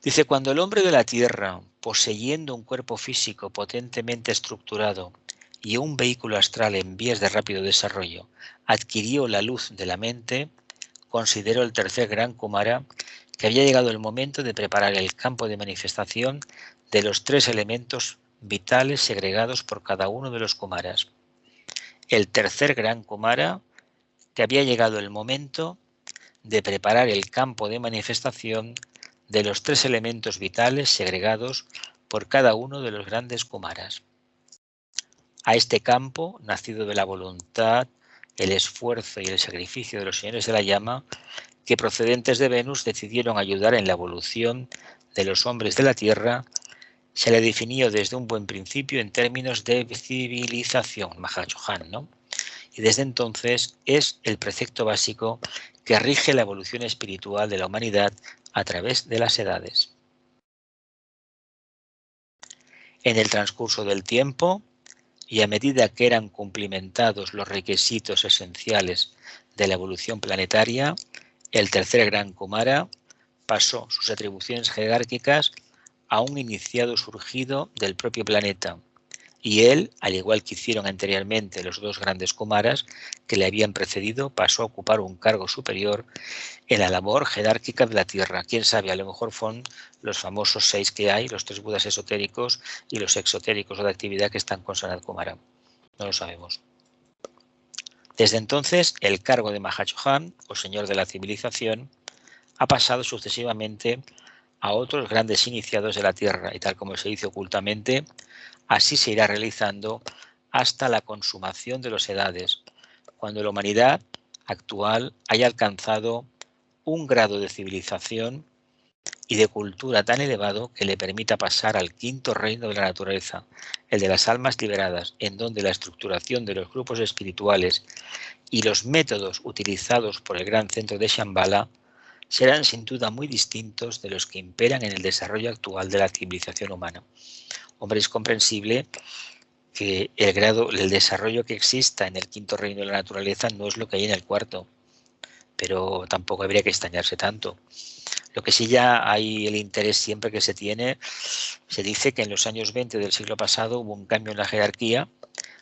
Dice, cuando el hombre de la tierra, poseyendo un cuerpo físico potentemente estructurado y un vehículo astral en vías de rápido desarrollo, adquirió la luz de la mente, consideró el tercer gran Kumara que había llegado el momento de preparar el campo de manifestación de los tres elementos vitales segregados por cada uno de los Kumaras. El tercer gran Kumara, que había llegado el momento de preparar el campo de manifestación de los tres elementos vitales segregados por cada uno de los grandes Kumaras. A este campo, nacido de la voluntad, el esfuerzo y el sacrificio de los señores de la llama, que procedentes de Venus decidieron ayudar en la evolución de los hombres de la Tierra, se le definió desde un buen principio en términos de civilización, Mahachohan, ¿no? Y desde entonces es el precepto básico que rige la evolución espiritual de la humanidad a través de las edades. En el transcurso del tiempo, y a medida que eran cumplimentados los requisitos esenciales de la evolución planetaria, el tercer gran Kumara pasó sus atribuciones jerárquicas a un iniciado surgido del propio planeta, y él, al igual que hicieron anteriormente los dos grandes Kumaras que le habían precedido, pasó a ocupar un cargo superior en la labor jerárquica de la Tierra. Quién sabe, a lo mejor son los famosos 6 que hay, los 3 Budas esotéricos y los exotéricos o de actividad que están con Sanat Kumara. No lo sabemos. Desde entonces, el cargo de Mahachohan, o Señor de la Civilización, ha pasado sucesivamente a otros grandes iniciados de la Tierra, y tal como se dice ocultamente, así se irá realizando hasta la consumación de las edades, cuando la humanidad actual haya alcanzado un grado de civilización y de cultura tan elevado que le permita pasar al quinto reino de la naturaleza, el de las almas liberadas, en donde la estructuración de los grupos espirituales y los métodos utilizados por el gran centro de Shambhala serán sin duda muy distintos de los que imperan en el desarrollo actual de la civilización humana. Hombre, es comprensible que el desarrollo que exista en el quinto reino de la naturaleza no es lo que hay en el cuarto, pero tampoco habría que extrañarse tanto. Lo que sí ya hay el interés siempre que se tiene, se dice que en los años 20 del siglo pasado hubo un cambio en la jerarquía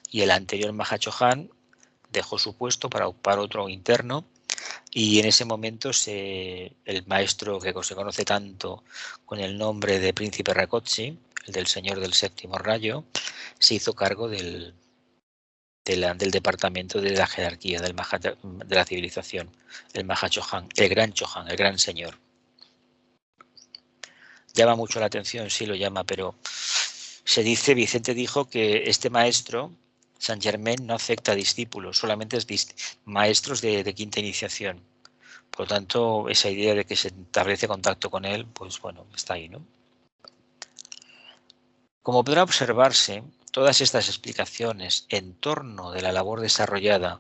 y el anterior Mahachohan dejó su puesto para ocupar otro interno, y en ese momento el maestro que se conoce tanto con el nombre de Príncipe Rakotsi, el del Señor del Séptimo Rayo, se hizo cargo del departamento de la jerarquía de la civilización, el Mahachohan, el gran Chohan, el gran señor. Llama mucho la atención, sí lo llama, pero se dice, Vicente dijo que este maestro, Saint Germain, no acepta discípulos, solamente es maestros de quinta iniciación. Por lo tanto, esa idea de que se establece contacto con él, pues bueno, está ahí, ¿no? Como podrá observarse, todas estas explicaciones en torno de la labor desarrollada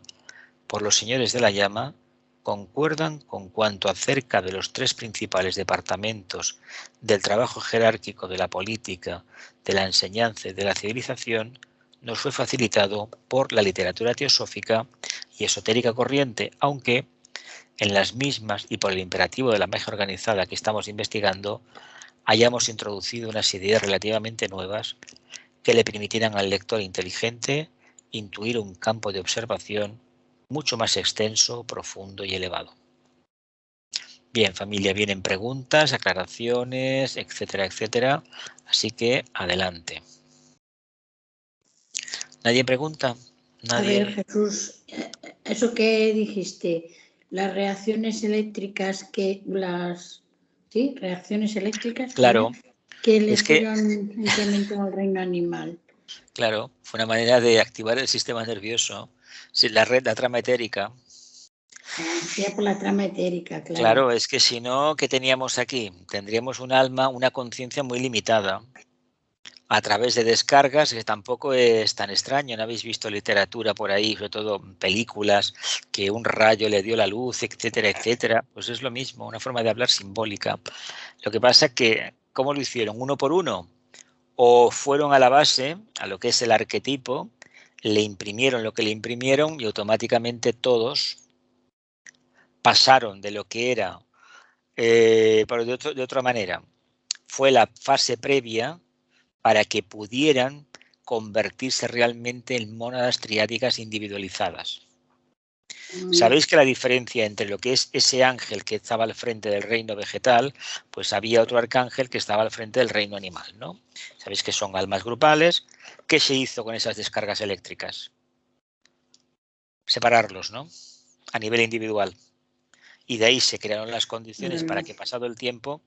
por los señores de la llama concuerdan con cuanto acerca de los 3 principales departamentos del trabajo jerárquico de la política, de la enseñanza y de la civilización nos fue facilitado por la literatura teosófica y esotérica corriente, aunque en las mismas y por el imperativo de la magia organizada que estamos investigando, hayamos introducido unas ideas relativamente nuevas que le permitieran al lector inteligente intuir un campo de observación mucho más extenso, profundo y elevado. Bien, familia, vienen preguntas, aclaraciones, etcétera, etcétera. Así que adelante. ¿Nadie pregunta? ¿Nadie? A ver, Jesús, eso que dijiste, las reacciones eléctricas ¿sí? Reacciones eléctricas. Claro. Que le hicieron incremento al reino animal. Claro, fue una manera de activar el sistema nervioso. Sí, la trama etérica. Ya por la trama etérica, claro. Claro, es que si no, ¿qué teníamos aquí? Tendríamos un alma, una conciencia muy limitada. A través de descargas, que tampoco es tan extraño. ¿No habéis visto literatura por ahí, sobre todo películas, que un rayo le dio la luz, etcétera, etcétera? Pues es lo mismo, una forma de hablar simbólica. Lo que pasa es que, ¿cómo lo hicieron? ¿Uno por uno? O fueron a la base, a lo que es el arquetipo, le imprimieron lo que le imprimieron y automáticamente todos pasaron de lo que era, pero de otra manera. Fue la fase previa para que pudieran convertirse realmente en mónadas triádicas individualizadas. Sabéis que la diferencia entre lo que es ese ángel que estaba al frente del reino vegetal, pues había otro arcángel que estaba al frente del reino animal, ¿no? Sabéis que son almas grupales. ¿Qué se hizo con esas descargas eléctricas? Separarlos, ¿no? A nivel individual. Y de ahí se crearon las condiciones para que, pasado el tiempo,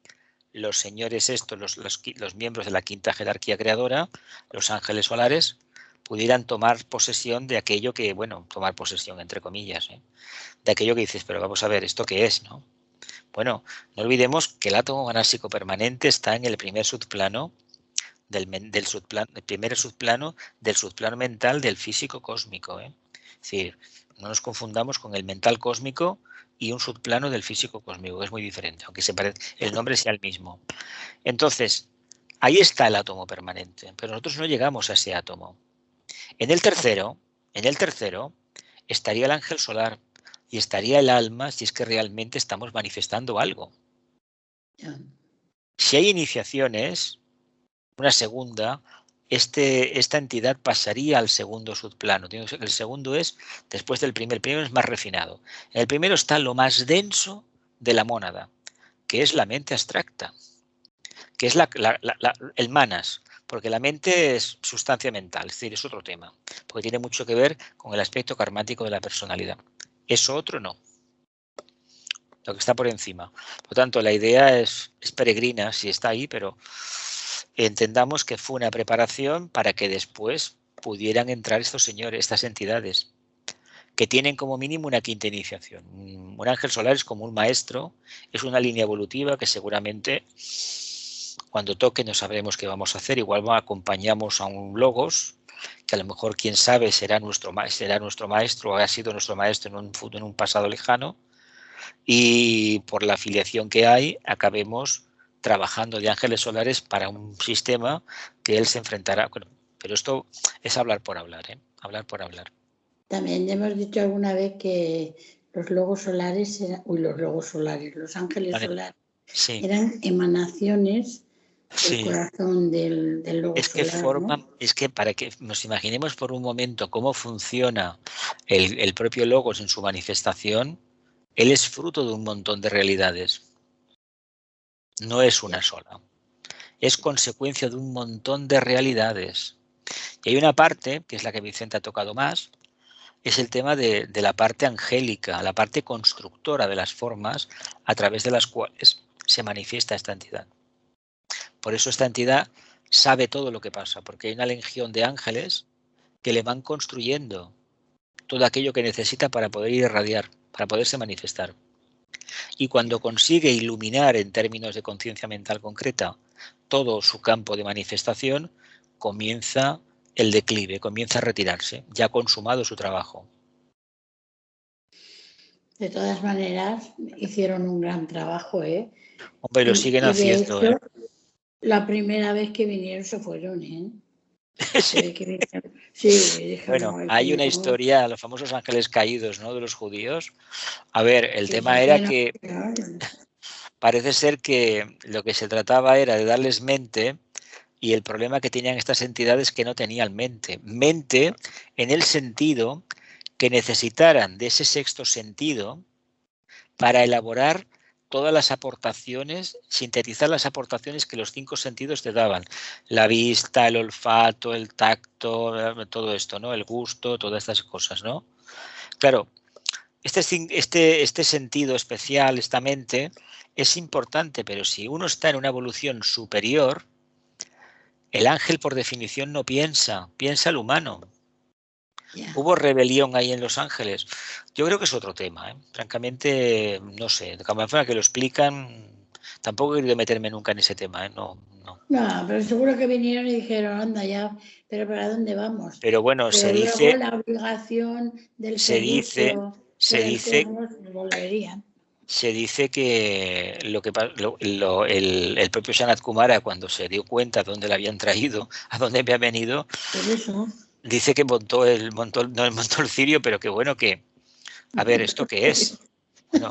los señores estos, los miembros de la quinta jerarquía creadora, los ángeles solares, pudieran tomar posesión de aquello que, bueno, tomar posesión entre comillas, de aquello que dices, pero vamos a ver, ¿esto qué es, no? Bueno, no olvidemos que el átomo manásico permanente está en el primer subplano el primer subplano del subplano mental del físico cósmico, Es decir, no nos confundamos con el mental cósmico y un subplano del físico cósmico, que es muy diferente, aunque el nombre sea el mismo. Entonces, ahí está el átomo permanente, pero nosotros no llegamos a ese átomo. En el tercero estaría el ángel solar y estaría el alma si es que realmente estamos manifestando algo. Ya. Si hay iniciaciones, una segunda, esta entidad pasaría al segundo subplano. El segundo es después del primero. El primero es más refinado. En el primero está lo más denso de la mónada, que es la mente abstracta, que es el manas, porque la mente es sustancia mental, es decir, es otro tema, porque tiene mucho que ver con el aspecto karmático de la personalidad. Eso otro no. Lo que está por encima. Por lo tanto, la idea es peregrina, si está ahí, pero entendamos que fue una preparación para que después pudieran entrar estos señores, estas entidades, que tienen como mínimo una quinta iniciación. Un ángel solar es como un maestro, es una línea evolutiva que seguramente cuando toque no sabremos qué vamos a hacer. Igual acompañamos a un logos, que a lo mejor, quién sabe, será nuestro maestro o ha sido nuestro maestro en un pasado lejano, y por la afiliación que hay acabemos trabajando de ángeles solares para un sistema que él se enfrentará. Bueno, pero esto es hablar por hablar, ¿eh? Hablar por hablar. También hemos dicho alguna vez que los logos solares los ángeles solares Sí. eran emanaciones del Sí. corazón del logo Es que solar, ¿no? es que para que nos imaginemos por un momento cómo funciona el propio logos en su manifestación, él es fruto de un montón de realidades. No es una sola. Es consecuencia de un montón de realidades. Y hay una parte, que es la que Vicente ha tocado más, es el tema de la parte angélica, la parte constructora de las formas a través de las cuales se manifiesta esta entidad. Por eso esta entidad sabe todo lo que pasa, porque hay una legión de ángeles que le van construyendo todo aquello que necesita para poder irradiar, para poderse manifestar. Y cuando consigue iluminar en términos de conciencia mental concreta todo su campo de manifestación, comienza el declive, comienza a retirarse, ya ha consumado su trabajo. De todas maneras, hicieron un gran trabajo, ¿eh? Hombre, lo siguen haciendo, de hecho, la primera vez que vinieron se fueron, ¿eh? Sí. Sí, Bueno, hay una historia, los famosos ángeles caídos, ¿no?, de los judíos. A ver, el tema era que parece ser que lo que se trataba era de darles mente, y el problema que tenían estas entidades es que no tenían mente. Mente en el sentido que necesitaran de ese sexto sentido para elaborar todas las aportaciones, sintetizar las aportaciones que los 5 sentidos te daban. La vista, el olfato, el tacto, todo esto, ¿no? El gusto, todas estas cosas, ¿no? Claro, este sentido especial, esta mente, es importante, pero si uno está en una evolución superior, el ángel por definición no piensa, piensa el humano. Yeah. ¿Hubo rebelión ahí en Los Ángeles? Yo creo que es otro tema, ¿eh? Francamente, no sé, de cada forma que lo explican, tampoco he querido meterme nunca en ese tema, ¿eh? No, pero seguro que vinieron y dijeron, anda ya, pero ¿para dónde vamos? Pero bueno, pero se luego dice... la obligación del se dice volverían. Se dice que el propio Sanat Kumara, cuando se dio cuenta de dónde le habían traído, a dónde había venido, por eso dice que montó el cirio, pero que bueno, que a ver, ¿esto qué es? No,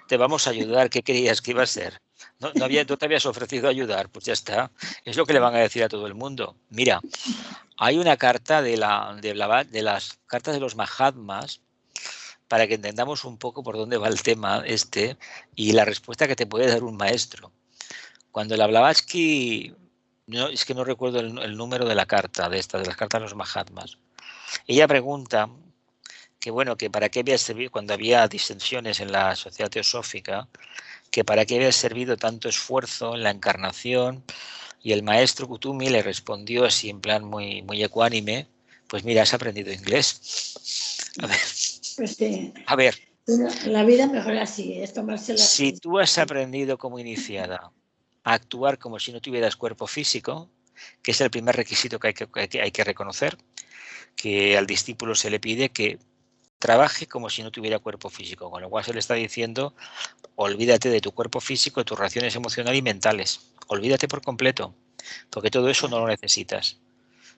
te vamos a ayudar, ¿qué creías que iba a ser? No te habías ofrecido a ayudar, pues ya está. Es lo que le van a decir a todo el mundo. Mira, hay una carta de las cartas de los Mahatmas, para que entendamos un poco por dónde va el tema y la respuesta que te puede dar un maestro. Cuando la Blavatsky, es que no recuerdo el número de la carta, de las cartas de los Mahatmas, ella pregunta que bueno, que para qué había servido, cuando había disensiones en la sociedad teosófica, que para qué había servido tanto esfuerzo en la encarnación, y el maestro Kutumi le respondió así en plan muy, muy ecuánime, pues mira, has aprendido inglés. A ver. Pues sí. A ver. La vida mejor así, es tomársela así. Si tú has aprendido como iniciada a actuar como si no tuvieras cuerpo físico, que es el primer requisito que hay que reconocer, que al discípulo se le pide que trabaje como si no tuviera cuerpo físico, con lo cual se le está diciendo, olvídate de tu cuerpo físico, de tus reacciones emocionales y mentales, olvídate por completo, porque todo eso no lo necesitas.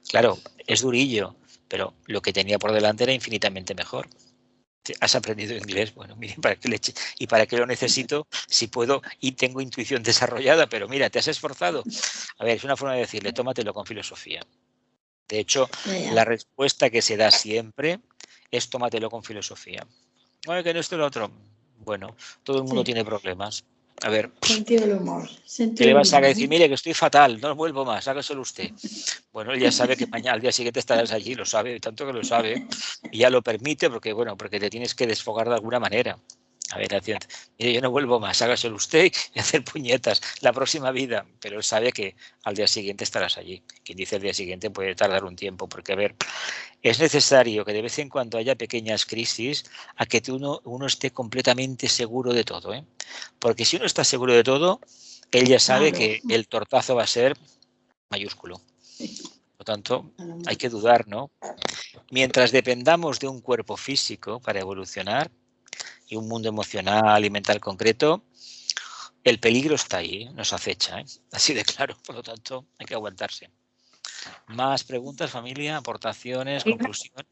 Claro, es durillo, pero lo que tenía por delante era infinitamente mejor. ¿Has aprendido inglés? Bueno, miren, ¿para qué leche? ¿Y para qué lo necesito si puedo y tengo intuición desarrollada? Pero mira, ¿te has esforzado? A ver, es una forma de decirle, tómatelo con filosofía. De hecho, la respuesta que se da siempre es tómatelo con filosofía. Oye, que no esto y lo otro. Bueno, todo el mundo tiene problemas. A ver, Sentido del humor. ¿qué le vas a decir? Mire, que estoy fatal, no vuelvo más, hágaselo usted. Bueno, él ya sabe que mañana, al día siguiente estarás allí, lo sabe, tanto que lo sabe, y ya lo permite porque, bueno, porque te tienes que desfogar de alguna manera. A ver, mire, yo no vuelvo más, hágaselo usted y hacer puñetas la próxima vida, pero él sabe que al día siguiente estarás allí. Quien dice el día siguiente puede tardar un tiempo, porque, a ver, es necesario que de vez en cuando haya pequeñas crisis a que uno esté completamente seguro de todo, ¿eh? Porque si uno está seguro de todo, él ya sabe que el tortazo va a ser mayúsculo. Por lo tanto, hay que dudar, ¿no? Mientras dependamos de un cuerpo físico para evolucionar y un mundo emocional y mental concreto, el peligro está ahí, nos acecha, ¿eh? Así de claro. Por lo tanto, hay que aguantarse. Más preguntas, familia, aportaciones, conclusión.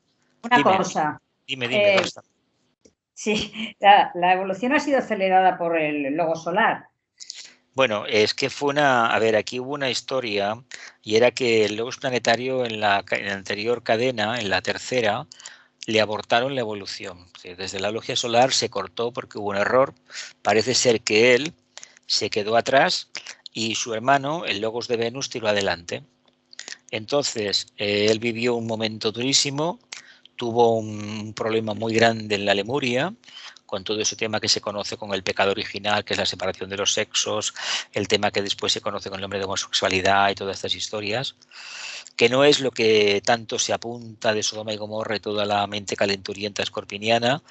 Una cosa. Dime, Costa. Sí, la evolución ha sido acelerada por el logo solar. Bueno, es que fue una... A ver, aquí hubo una historia y era que el logos planetario en la anterior cadena, en la tercera, le abortaron la evolución. Desde la logia solar se cortó porque hubo un error. Parece ser que él se quedó atrás y su hermano, el logos de Venus, tiró adelante. Entonces, él vivió un momento durísimo, tuvo un problema muy grande en la Lemuria, con todo ese tema que se conoce con el pecado original, que es la separación de los sexos, el tema que después se conoce con el nombre de homosexualidad y todas estas historias, que no es lo que tanto se apunta de Sodoma y Gomorra y toda la mente calenturienta escorpiniana,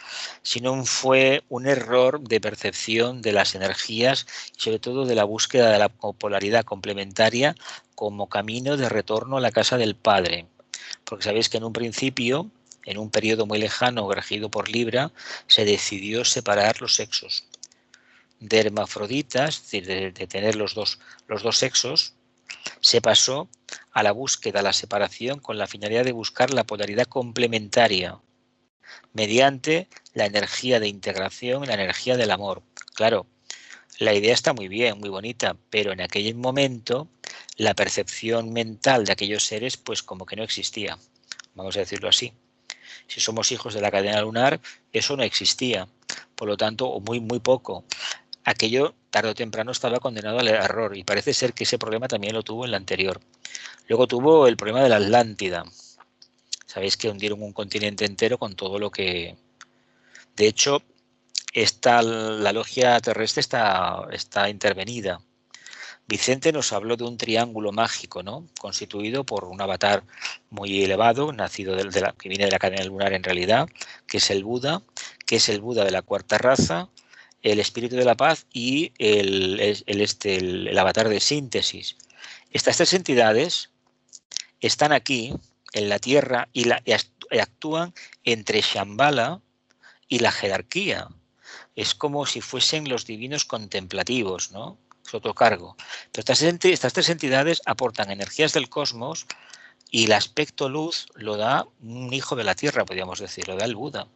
sino fue un error de percepción de las energías y sobre todo de la búsqueda de la polaridad complementaria como camino de retorno a la casa del Padre. Porque sabéis que en un principio, en un periodo muy lejano regido por Libra, se decidió separar los sexos. De hermafroditas, es decir, de tener los dos sexos, se pasó a la búsqueda, a la separación, con la finalidad de buscar la polaridad complementaria mediante la energía de integración y la energía del amor. Claro, la idea está muy bien, muy bonita, pero en aquel momento la percepción mental de aquellos seres pues como que no existía, vamos a decirlo así. Si somos hijos de la cadena lunar, eso no existía, por lo tanto, o muy poco. Aquello tarde o temprano estaba condenado al error y parece ser que ese problema también lo tuvo en la anterior. Luego tuvo el problema de la Atlántida. Sabéis que hundieron un continente entero con todo lo que... De hecho, la logia terrestre está intervenida. Vicente nos habló de un triángulo mágico, ¿no? Constituido por un avatar muy elevado, nacido que viene de la cadena lunar en realidad, que es el Buda de la cuarta raza, el espíritu de la paz y el avatar de síntesis. Estas tres entidades están aquí, en la Tierra, y actúan entre Shambhala y la jerarquía. Es como si fuesen los divinos contemplativos, ¿no? Es otro cargo. Pero estas tres entidades aportan energías del cosmos y el aspecto luz lo da un hijo de la Tierra, podríamos decir, lo da el Buda.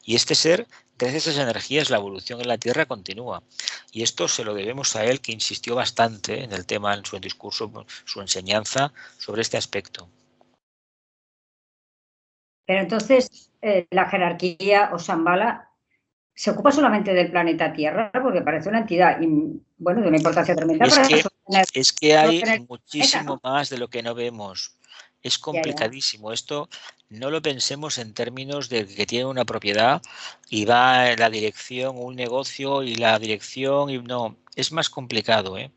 Y este ser, gracias a esas energías, la evolución en la Tierra continúa. Y esto se lo debemos a él, que insistió bastante en el tema, en su discurso, su enseñanza sobre este aspecto. Pero entonces, la jerarquía o Shambhala se ocupa solamente del planeta Tierra, porque parece una entidad, bueno, de una importancia tremenda. Es que hay muchísimo más de lo que no vemos. Es complicadísimo. Esto no lo pensemos en términos de que tiene una propiedad y va en la dirección, un negocio y la dirección, y no, es más complicado, ¿eh?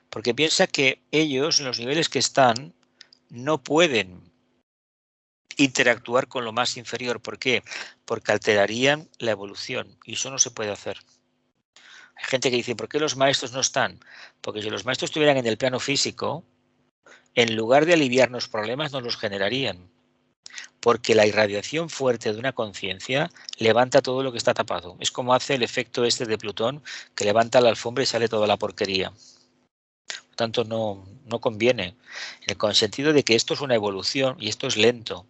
Porque piensa que ellos, en los niveles que están, no pueden interactuar con lo más inferior. ¿Por qué? Porque alterarían la evolución y eso no se puede hacer. Hay gente que dice, ¿por qué los maestros no están? Porque si los maestros estuvieran en el plano físico, en lugar de aliviarnos problemas, nos los generarían. Porque la irradiación fuerte de una conciencia levanta todo lo que está tapado. Es como hace el efecto este de Plutón, que levanta la alfombra y sale toda la porquería. Por tanto, no conviene. En el sentido de que esto es una evolución y esto es lento.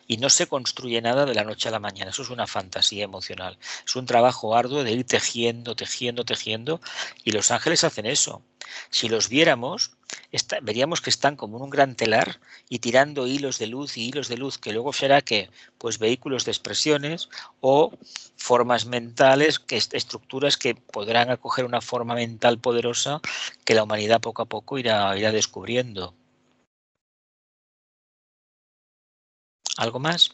Y no se construye nada de la noche a la mañana, eso es una fantasía emocional. Es un trabajo arduo de ir tejiendo, tejiendo, tejiendo, y los ángeles hacen eso. Si los viéramos, veríamos que están como en un gran telar y tirando hilos de luz y hilos de luz, que luego será que pues vehículos de expresiones o formas mentales, estructuras que podrán acoger una forma mental poderosa que la humanidad poco a poco irá descubriendo. ¿Algo más?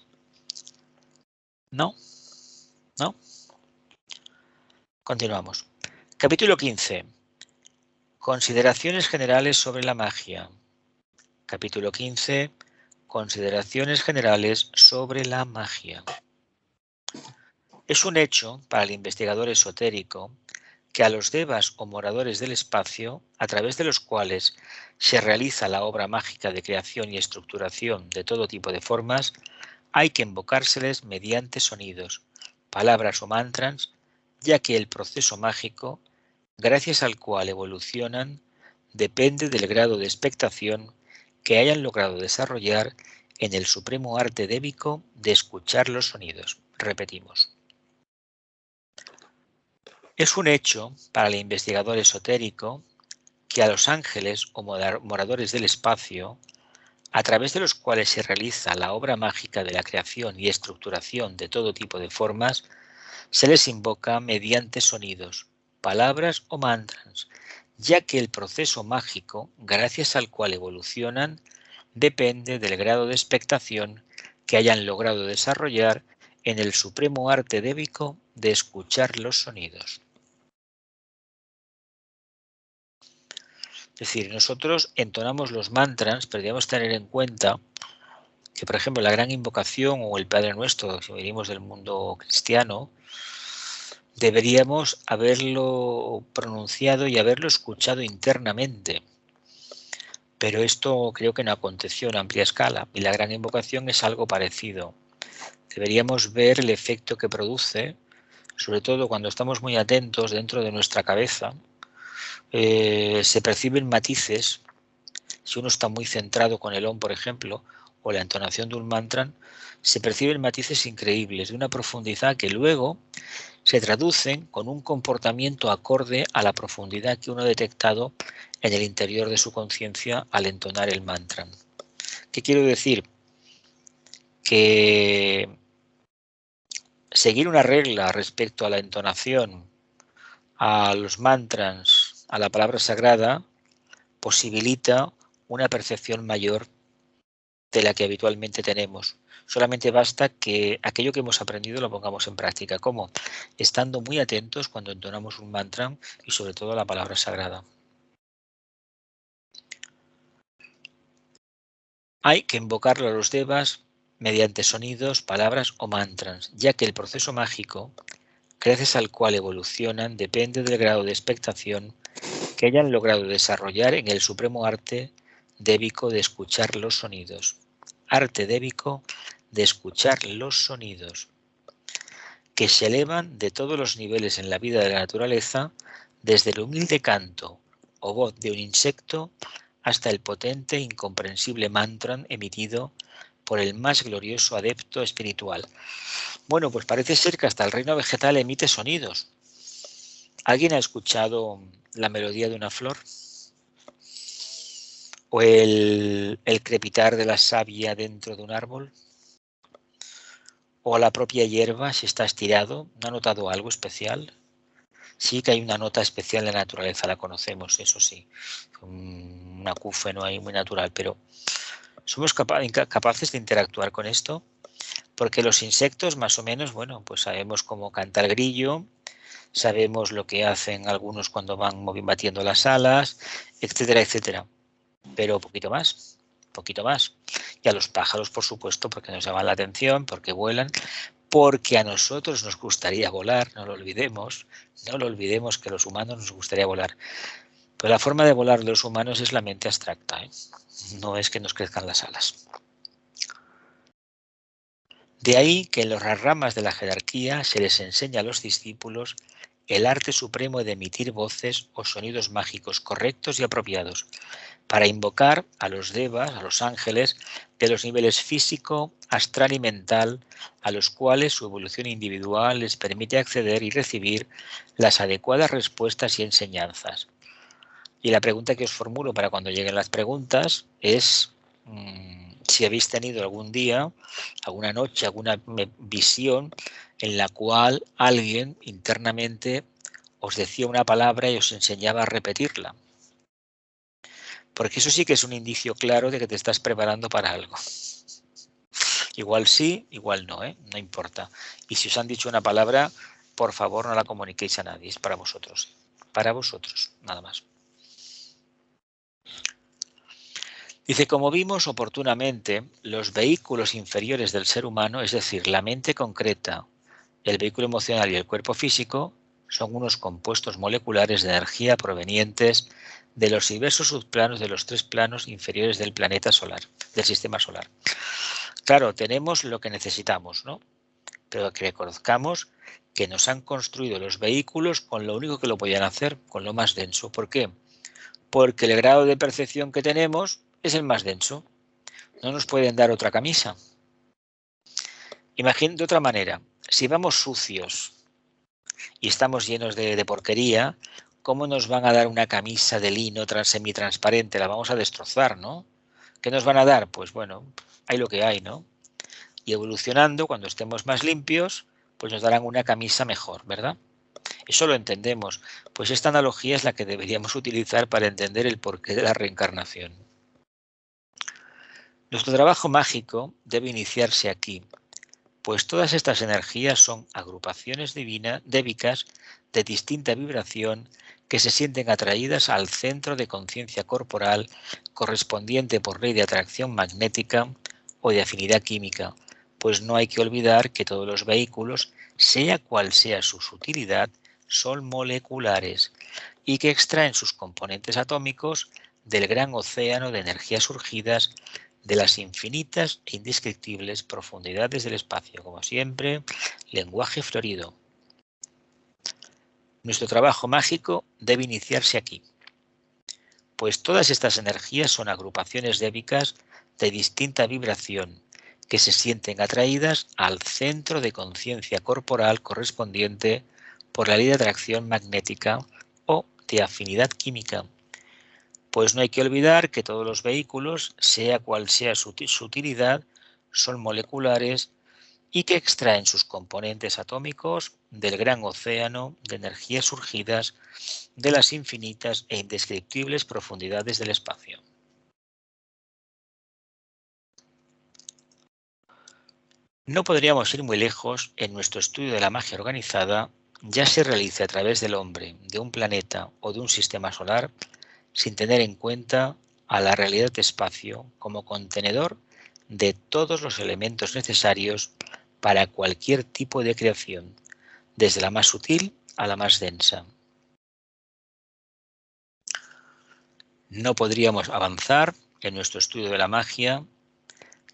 ¿No? ¿No? Continuamos. Capítulo 15. Consideraciones generales sobre la magia. Capítulo 15. Consideraciones generales sobre la magia. Es un hecho para el investigador esotérico que a los devas o moradores del espacio, a través de los cuales se realiza la obra mágica de creación y estructuración de todo tipo de formas, hay que invocárseles mediante sonidos, palabras o mantras, ya que el proceso mágico, gracias al cual evolucionan, depende del grado de expectación que hayan logrado desarrollar en el supremo arte débico de escuchar los sonidos. Repetimos. Es un hecho para el investigador esotérico que a los ángeles o moradores del espacio, a través de los cuales se realiza la obra mágica de la creación y estructuración de todo tipo de formas, se les invoca mediante sonidos, palabras o mantras, ya que el proceso mágico, gracias al cual evolucionan, depende del grado de expectación que hayan logrado desarrollar en el supremo arte débico de escuchar los sonidos. Es decir, nosotros entonamos los mantras, pero debemos tener en cuenta que, por ejemplo, la gran invocación o el Padre Nuestro, si venimos del mundo cristiano, deberíamos haberlo pronunciado y haberlo escuchado internamente. Pero esto creo que no aconteció en amplia escala y la gran invocación es algo parecido. Deberíamos ver el efecto que produce, sobre todo cuando estamos muy atentos dentro de nuestra cabeza. Se perciben matices. Si uno está muy centrado con el Om, por ejemplo, o la entonación de un mantra, se perciben matices increíbles de una profundidad que luego se traducen con un comportamiento acorde a la profundidad que uno ha detectado en el interior de su conciencia al entonar el mantra. ¿Qué quiero decir? Que seguir una regla respecto a la entonación, a los mantras, a la palabra sagrada, posibilita una percepción mayor de la que habitualmente tenemos. Solamente basta que aquello que hemos aprendido lo pongamos en práctica. ¿Cómo? Estando muy atentos cuando entonamos un mantra y sobre todo la palabra sagrada. Hay que invocarlo a los devas mediante sonidos, palabras o mantras, ya que el proceso mágico, gracias al cual evolucionan, depende del grado de expectación que hayan logrado desarrollar en el supremo arte débico de escuchar los sonidos. Arte débico de escuchar los sonidos, que se elevan de todos los niveles en la vida de la naturaleza, desde el humilde canto o voz de un insecto hasta el potente e incomprensible mantra emitido por el más glorioso adepto espiritual. Bueno, pues parece ser que hasta el reino vegetal emite sonidos. ¿Alguien ha escuchado la melodía de una flor? ¿O el crepitar de la savia dentro de un árbol? ¿O la propia hierba si está estirado? ¿No ha notado algo especial? Sí que hay una nota especial en la naturaleza, la conocemos, eso sí. Un acúfeno ahí muy natural, pero ¿somos capaces de interactuar con esto? Porque los insectos más o menos, bueno, pues sabemos cómo canta el grillo, sabemos lo que hacen algunos cuando van batiendo las alas, etcétera, etcétera. Pero poquito más. Y a los pájaros, por supuesto, porque nos llaman la atención, porque vuelan, porque a nosotros nos gustaría volar, no lo olvidemos que a los humanos nos gustaría volar. Pero la forma de volar de los humanos es la mente abstracta, ¿eh? No es que nos crezcan las alas. De ahí que en las ramas de la jerarquía se les enseña a los discípulos el arte supremo de emitir voces o sonidos mágicos correctos y apropiados para invocar a los devas, a los ángeles, de los niveles físico, astral y mental, a los cuales su evolución individual les permite acceder y recibir las adecuadas respuestas y enseñanzas. Y la pregunta que os formulo para cuando lleguen las preguntas es si habéis tenido algún día, alguna noche, alguna visión en la cual alguien internamente os decía una palabra y os enseñaba a repetirla. Porque eso sí que es un indicio claro de que te estás preparando para algo. Igual sí, igual no, no importa. Y si os han dicho una palabra, por favor no la comuniquéis a nadie, es para vosotros. Para vosotros, nada más. Dice, como vimos oportunamente, los vehículos inferiores del ser humano, es decir, la mente concreta, el vehículo emocional y el cuerpo físico, son unos compuestos moleculares de energía provenientes de los diversos subplanos de los 3 planos inferiores del planeta solar, del sistema solar. Claro, tenemos lo que necesitamos, ¿no? Pero que reconozcamos que nos han construido los vehículos con lo único que lo podían hacer, con lo más denso. ¿Por qué? Porque el grado de percepción que tenemos es el más denso. No nos pueden dar otra camisa. Imaginen de otra manera, si vamos sucios y estamos llenos de porquería, ¿cómo nos van a dar una camisa de lino semitransparente? La vamos a destrozar, ¿no? ¿Qué nos van a dar? Pues bueno, hay lo que hay, ¿no? Y evolucionando, cuando estemos más limpios, pues nos darán una camisa mejor, ¿verdad? Eso lo entendemos. Pues esta analogía es la que deberíamos utilizar para entender el porqué de la reencarnación. Nuestro trabajo mágico debe iniciarse aquí, pues todas estas energías son agrupaciones débicas de distinta vibración que se sienten atraídas al centro de conciencia corporal correspondiente por ley de atracción magnética o de afinidad química, pues no hay que olvidar que todos los vehículos, sea cual sea su sutilidad, son moleculares y que extraen sus componentes atómicos del gran océano de energías surgidas de las infinitas e indescriptibles profundidades del espacio. Como siempre, lenguaje florido. Nuestro trabajo mágico debe iniciarse aquí, pues todas estas energías son agrupaciones débicas de distinta vibración que se sienten atraídas al centro de conciencia corporal correspondiente por la ley de atracción magnética o de afinidad química. Pues no hay que olvidar que todos los vehículos, sea cual sea su utilidad, son moleculares y que extraen sus componentes atómicos del gran océano de energías surgidas de las infinitas e indescriptibles profundidades del espacio. No podríamos ir muy lejos en nuestro estudio de la magia organizada, ya se realice a través del hombre, de un planeta o de un sistema solar, sin tener en cuenta a la realidad de espacio como contenedor de todos los elementos necesarios para cualquier tipo de creación, desde la más sutil a la más densa. No podríamos avanzar en nuestro estudio de la magia,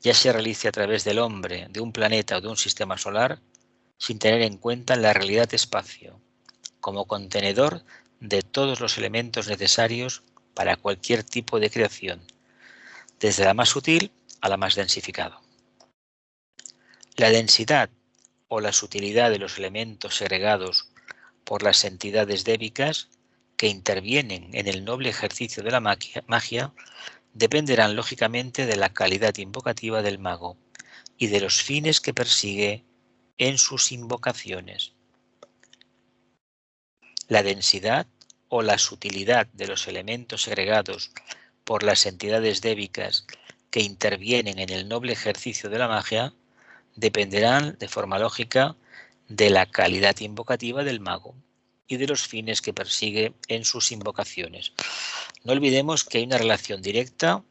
ya se realice a través del hombre, de un planeta o de un sistema solar, sin tener en cuenta la realidad de espacio como contenedor de todos los elementos necesarios para cualquier tipo de creación, desde la más sutil a la más densificada. La densidad o la sutilidad de los elementos segregados por las entidades débicas que intervienen en el noble ejercicio de la magia dependerán lógicamente de la calidad invocativa del mago y de los fines que persigue en sus invocaciones. La densidad o la sutilidad de los elementos segregados por las entidades débicas que intervienen en el noble ejercicio de la magia dependerán de forma lógica de la calidad invocativa del mago y de los fines que persigue en sus invocaciones. No olvidemos que hay una relación directa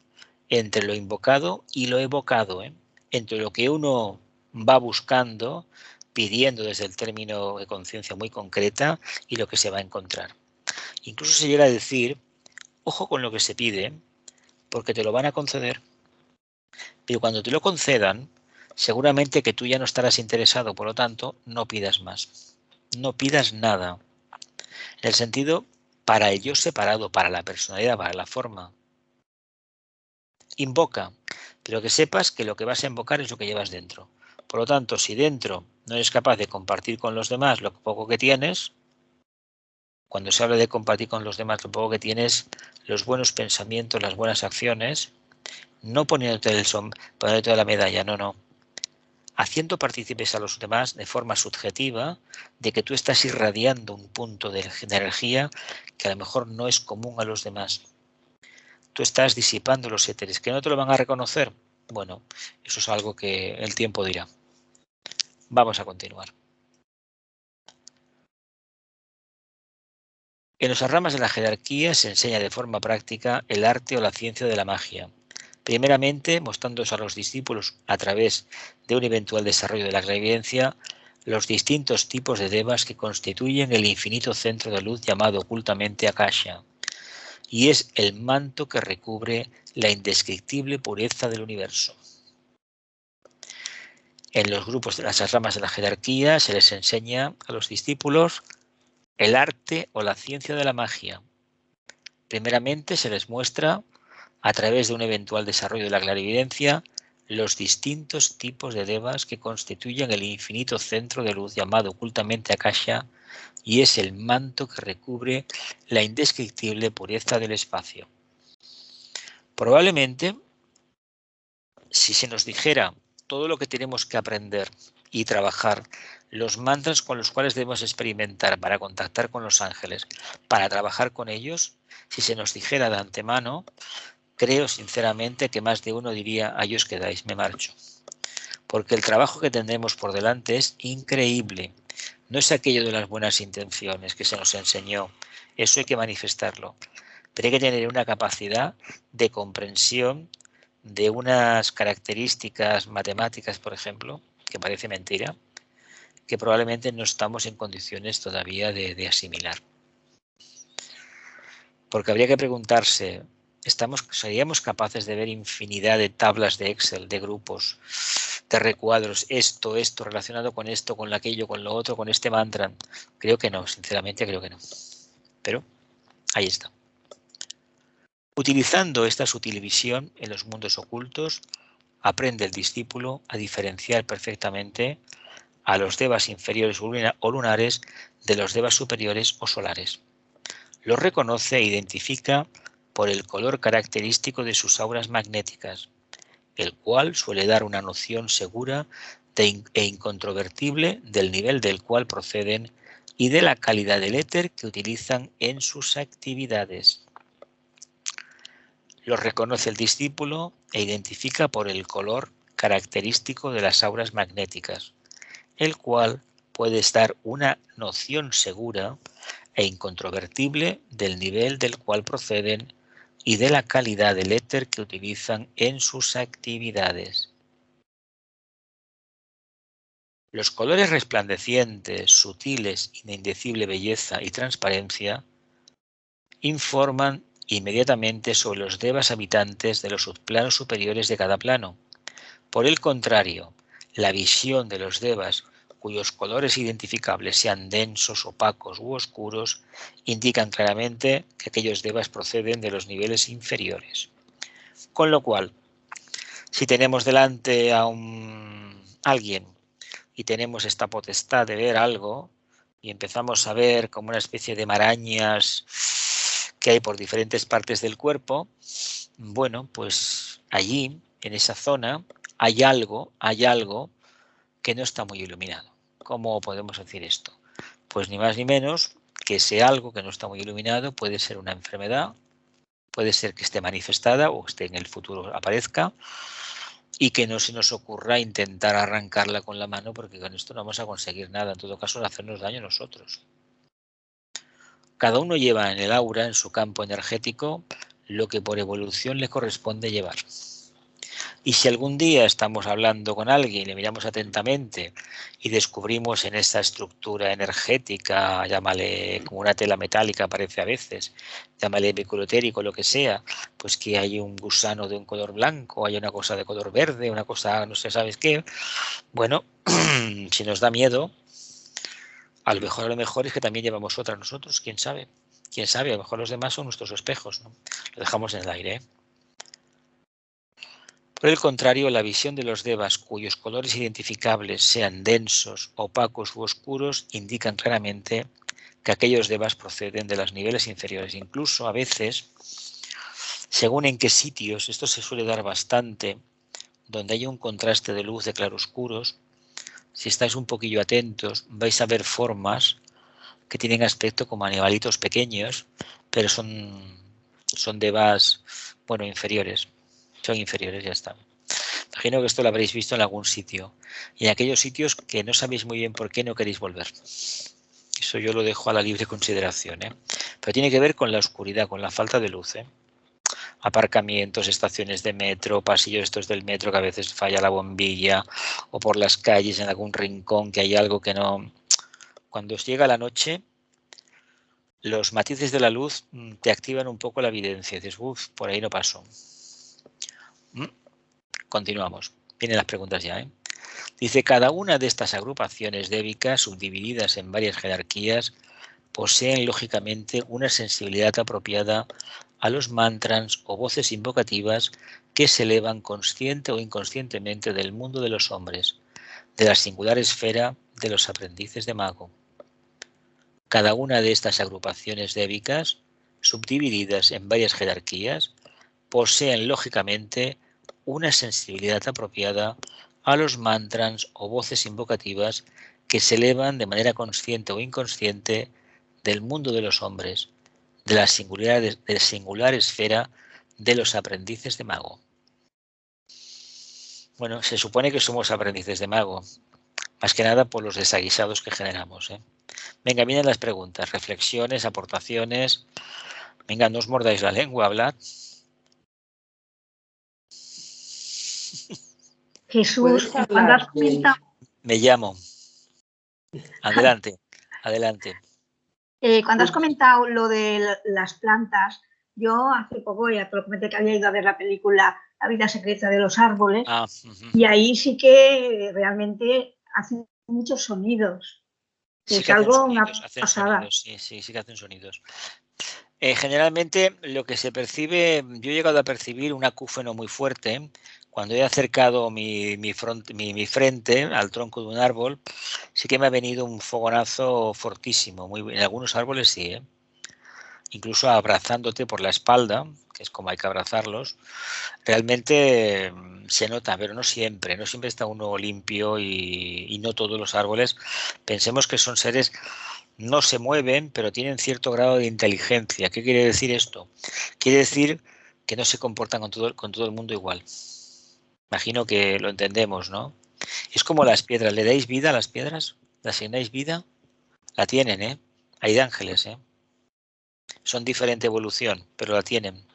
entre lo invocado y lo evocado, entre lo que uno va buscando, pidiendo desde el término de conciencia muy concreta y lo que se va a encontrar. Incluso se llega a decir, ojo con lo que se pide, porque te lo van a conceder. Pero cuando te lo concedan, seguramente que tú ya no estarás interesado, por lo tanto, no pidas más. No pidas nada. En el sentido para el yo separado, para la personalidad, para la forma. Invoca, pero que sepas que lo que vas a invocar es lo que llevas dentro. Por lo tanto, si dentro no eres capaz de compartir con los demás lo poco que tienes, cuando se habla de compartir con los demás lo poco que tienes, los buenos pensamientos, las buenas acciones, no poniéndote la medalla, no. Haciendo partícipes a los demás de forma subjetiva de que tú estás irradiando un punto de energía que a lo mejor no es común a los demás. Tú estás disipando los éteres, que no te lo van a reconocer. Bueno, eso es algo que el tiempo dirá. Vamos a continuar. En las ramas de la jerarquía se enseña de forma práctica el arte o la ciencia de la magia. Primeramente, mostrándose a los discípulos a través de un eventual desarrollo de la clarividencia los distintos tipos de devas que constituyen el infinito centro de luz llamado ocultamente Akasha, y es el manto que recubre la indescriptible pureza del universo. En los grupos de las ramas de la jerarquía se les enseña a los discípulos el arte o la ciencia de la magia. Primeramente se les muestra, a través de un eventual desarrollo de la clarividencia, los distintos tipos de devas que constituyen el infinito centro de luz llamado ocultamente Akasha, y es el manto que recubre la indescriptible pureza del espacio. Probablemente, si se nos dijera todo lo que tenemos que aprender y trabajar, los mantras con los cuales debemos experimentar para contactar con los ángeles, para trabajar con ellos, si se nos dijera de antemano, creo sinceramente que más de uno diría, ahí os quedáis, me marcho. Porque el trabajo que tendremos por delante es increíble. No es aquello de las buenas intenciones que se nos enseñó, eso hay que manifestarlo. Pero hay que tener una capacidad de comprensión de unas características matemáticas, por ejemplo, que parece mentira, que probablemente no estamos en condiciones todavía de asimilar. Porque habría que preguntarse, ¿seríamos capaces de ver infinidad de tablas de Excel, de grupos, de recuadros, esto relacionado con esto, con aquello, con lo otro, con este mantra? Creo que no, sinceramente creo que no. Pero ahí está. Utilizando esta sutil visión en los mundos ocultos, aprende el discípulo a diferenciar perfectamente a los devas inferiores o lunares de los devas superiores o solares. Los reconoce e identifica por el color característico de sus auras magnéticas, el cual suele dar una noción segura e incontrovertible del nivel del cual proceden y de la calidad del éter que utilizan en sus actividades. Los reconoce el discípulo e identifica por el color característico de las auras magnéticas, el cual puede dar una noción segura e incontrovertible del nivel del cual proceden y de la calidad del éter que utilizan en sus actividades. Los colores resplandecientes, sutiles y de indecible belleza y transparencia informan inmediatamente sobre los devas habitantes de los subplanos superiores de cada plano. Por el contrario, la visión de los devas cuyos colores identificables sean densos, opacos u oscuros, indican claramente que aquellos devas proceden de los niveles inferiores. Con lo cual, si tenemos delante a alguien y tenemos esta potestad de ver algo y empezamos a ver como una especie de marañas que hay por diferentes partes del cuerpo, bueno, pues allí, en esa zona, hay algo que no está muy iluminado. ¿Cómo podemos decir esto? Pues ni más ni menos que ese algo que no está muy iluminado puede ser una enfermedad, puede ser que esté manifestada o esté en el futuro aparezca y que no se nos ocurra intentar arrancarla con la mano porque con esto no vamos a conseguir nada, en todo caso hacernos daño nosotros. Cada uno lleva en el aura, en su campo energético, lo que por evolución le corresponde llevar. Y si algún día estamos hablando con alguien y le miramos atentamente y descubrimos en esa estructura energética, llámale como una tela metálica parece a veces, llámale biculotérico, lo que sea, pues que hay un gusano de un color blanco, hay una cosa de color verde, una cosa no sé, ¿sabes qué? Bueno, si nos da miedo, A lo mejor es que también llevamos otra nosotros, quién sabe. Quién sabe, a lo mejor los demás son nuestros espejos, ¿no? Lo dejamos en el aire, ¿eh? Por el contrario, la visión de los devas cuyos colores identificables sean densos, opacos u oscuros indican claramente que aquellos devas proceden de los niveles inferiores. Incluso a veces, según en qué sitios, esto se suele dar bastante, donde hay un contraste de luz de claroscuros, si estáis un poquillo atentos, vais a ver formas que tienen aspecto como animalitos pequeños, pero son devas, bueno, inferiores. Son inferiores, ya está. Imagino que esto lo habréis visto en algún sitio. Y en aquellos sitios que no sabéis muy bien por qué no queréis volver. Eso yo lo dejo a la libre consideración, ¿eh? Pero tiene que ver con la oscuridad, con la falta de luz, ¿eh? Aparcamientos, estaciones de metro, pasillos estos del metro que a veces falla la bombilla, o por las calles en algún rincón que hay algo que no... Cuando os llega la noche, los matices de la luz te activan un poco la evidencia. Dices, uff, por ahí no paso. Continuamos. Vienen las preguntas ya, ¿eh? Dice, cada una de estas agrupaciones débicas, subdivididas en varias jerarquías, poseen lógicamente una sensibilidad apropiada a los mantras o voces invocativas que se elevan consciente o inconscientemente del mundo de los hombres, de la singular esfera de los aprendices de mago. Cada una de estas agrupaciones débicas, subdivididas en varias jerarquías, poseen lógicamente una sensibilidad apropiada a los mantras o voces invocativas que se elevan de manera consciente o inconsciente del mundo de los hombres, de la singular esfera de los aprendices de mago. Bueno, se supone que somos aprendices de mago, más que nada por los desaguisados que generamos, ¿eh? Venga, vienen las preguntas, reflexiones, aportaciones. Venga, no os mordáis la lengua, hablad. Jesús, cuando has comentado, Me llamo. Adelante, adelante. Cuando has comentado lo de las plantas, yo hace poco ya te lo comenté que había ido a ver la película La vida secreta de los árboles, y ahí sí que realmente hacen muchos sonidos. Sí, es algo, sonidos, una pasada. Sonidos, sí que hacen sonidos. Generalmente lo que se percibe, yo he llegado a percibir un acúfeno muy fuerte cuando he acercado mi frente al tronco de un árbol. Sí que me ha venido un fogonazo fortísimo, en algunos árboles sí, ¿eh? Incluso abrazándote por la espalda, que es como hay que abrazarlos, realmente se nota, pero no siempre está uno limpio y no todos los árboles. Pensemos que son seres, no se mueven, pero tienen cierto grado de inteligencia. ¿Qué quiere decir esto? Quiere decir que no se comportan con todo el mundo igual. Imagino que lo entendemos, ¿no? Es como las piedras. ¿Le dais vida a las piedras? ¿Le asignáis vida? La tienen, ¿eh? Hay de ángeles, ¿eh? Son diferente evolución, pero la tienen.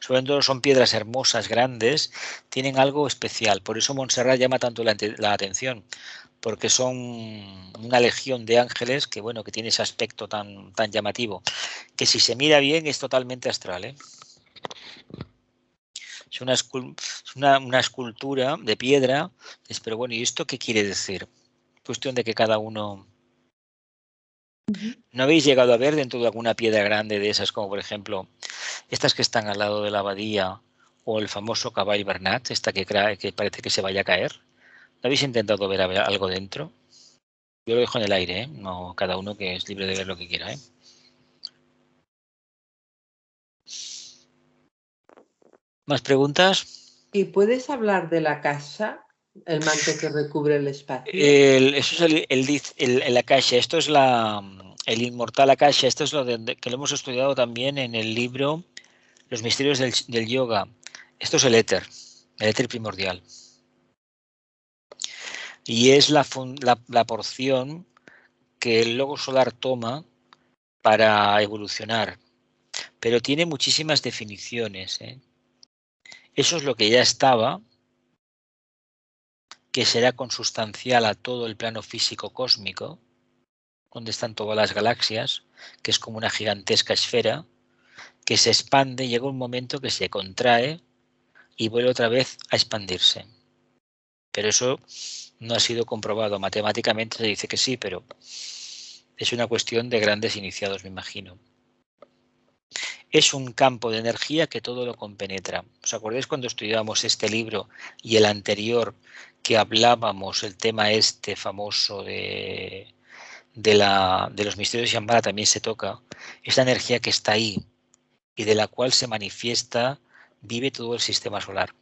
Sobre todo son piedras hermosas, grandes, tienen algo especial. Por eso Montserrat llama tanto la atención, porque son una legión de ángeles que, bueno, que tiene ese aspecto tan llamativo, que si se mira bien es totalmente astral, ¿eh? Es una escultura de piedra, pero bueno, ¿y esto qué quiere decir? Cuestión de que cada uno... ¿No habéis llegado a ver dentro de alguna piedra grande de esas, como por ejemplo estas que están al lado de la abadía o el famoso Cavall Bernat, esta que parece que se vaya a caer? ¿No habéis intentado ver algo dentro? Yo lo dejo en el aire, ¿eh? No, cada uno que es libre de ver lo que quiera, ¿eh? ¿Más preguntas? ¿Y puedes hablar de la casa, el manto que recubre el espacio? Eso es el Akasha. Esto es el inmortal Akasha. Esto es que lo hemos estudiado también en el libro Los misterios del yoga. Esto es el éter primordial. Y es la porción que el logo solar toma para evolucionar. Pero tiene muchísimas definiciones, ¿eh? Eso es lo que ya estaba, que será consustancial a todo el plano físico cósmico, donde están todas las galaxias, que es como una gigantesca esfera, que se expande, llega un momento que se contrae y vuelve otra vez a expandirse. Pero eso no ha sido comprobado. Matemáticamente se dice que sí, pero Es una cuestión de grandes iniciados, me imagino. Es un campo de energía que todo lo compenetra. ¿Os acordáis cuando estudiábamos este libro y el anterior que hablábamos, el tema este famoso de los misterios de Shambhala también se toca? Esta energía que está ahí y de la cual se manifiesta, vive todo el sistema solar.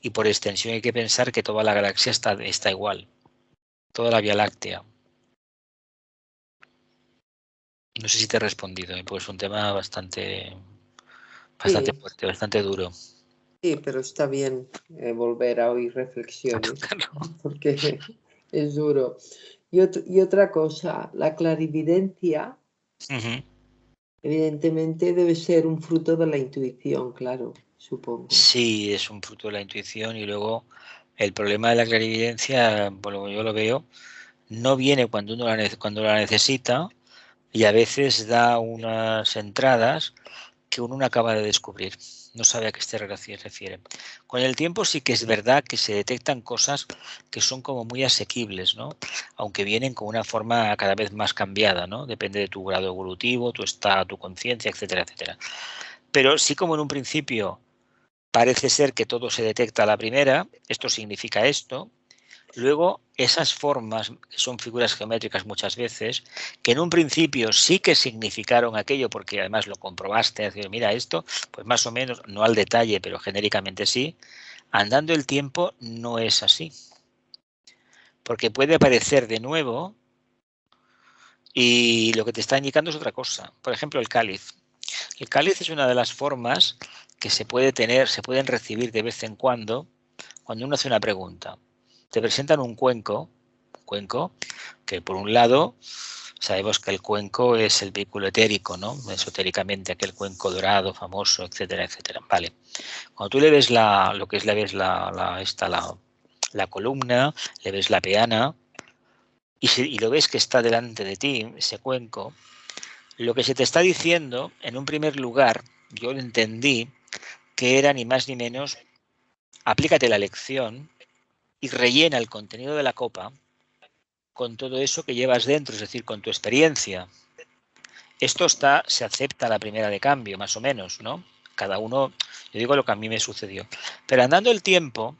Y por extensión hay que pensar que toda la galaxia está igual. Toda la Vía Láctea. No sé si te he respondido, pues es un tema bastante fuerte, bastante duro. Sí, pero está bien volver a oír reflexiones, porque es duro. Y otra cosa, la clarividencia, evidentemente debe ser un fruto de la intuición, claro, supongo. Sí, es un fruto de la intuición y luego el problema de la clarividencia, por lo que yo lo veo, no viene cuando la necesita y a veces da unas entradas que uno no acaba de descubrir. No sabe a qué se refiere. Con el tiempo sí que es verdad que se detectan cosas que son como muy asequibles, ¿no? Aunque vienen con una forma cada vez más cambiada, ¿no? Depende de tu grado evolutivo, tu estado, tu conciencia, etcétera, etcétera. Pero sí, como en un principio parece ser que todo se detecta a la primera, esto significa esto. Luego, esas formas, que son figuras geométricas muchas veces, que en un principio sí que significaron aquello, porque además lo comprobaste, decir, mira esto, pues más o menos, no al detalle, pero genéricamente sí, andando el tiempo no es así. Porque puede aparecer de nuevo y lo que te está indicando es otra cosa. Por ejemplo, el cáliz. El cáliz es una de las formas que se pueden recibir de vez en cuando uno hace una pregunta. Te presentan un cuenco, que por un lado sabemos que el cuenco es el vehículo etérico, ¿no? Esotéricamente, aquel cuenco dorado, famoso, etcétera, etcétera. Vale. Cuando tú le ves la columna, le ves la peana y lo ves que está delante de ti, ese cuenco, lo que se te está diciendo, en un primer lugar, yo lo entendí, que era ni más ni menos, aplícate la lección y rellena el contenido de la copa con todo eso que llevas dentro, es decir, con tu experiencia. Esto se acepta a la primera de cambio, más o menos, ¿no? Cada uno, yo digo lo que a mí me sucedió. Pero andando el tiempo,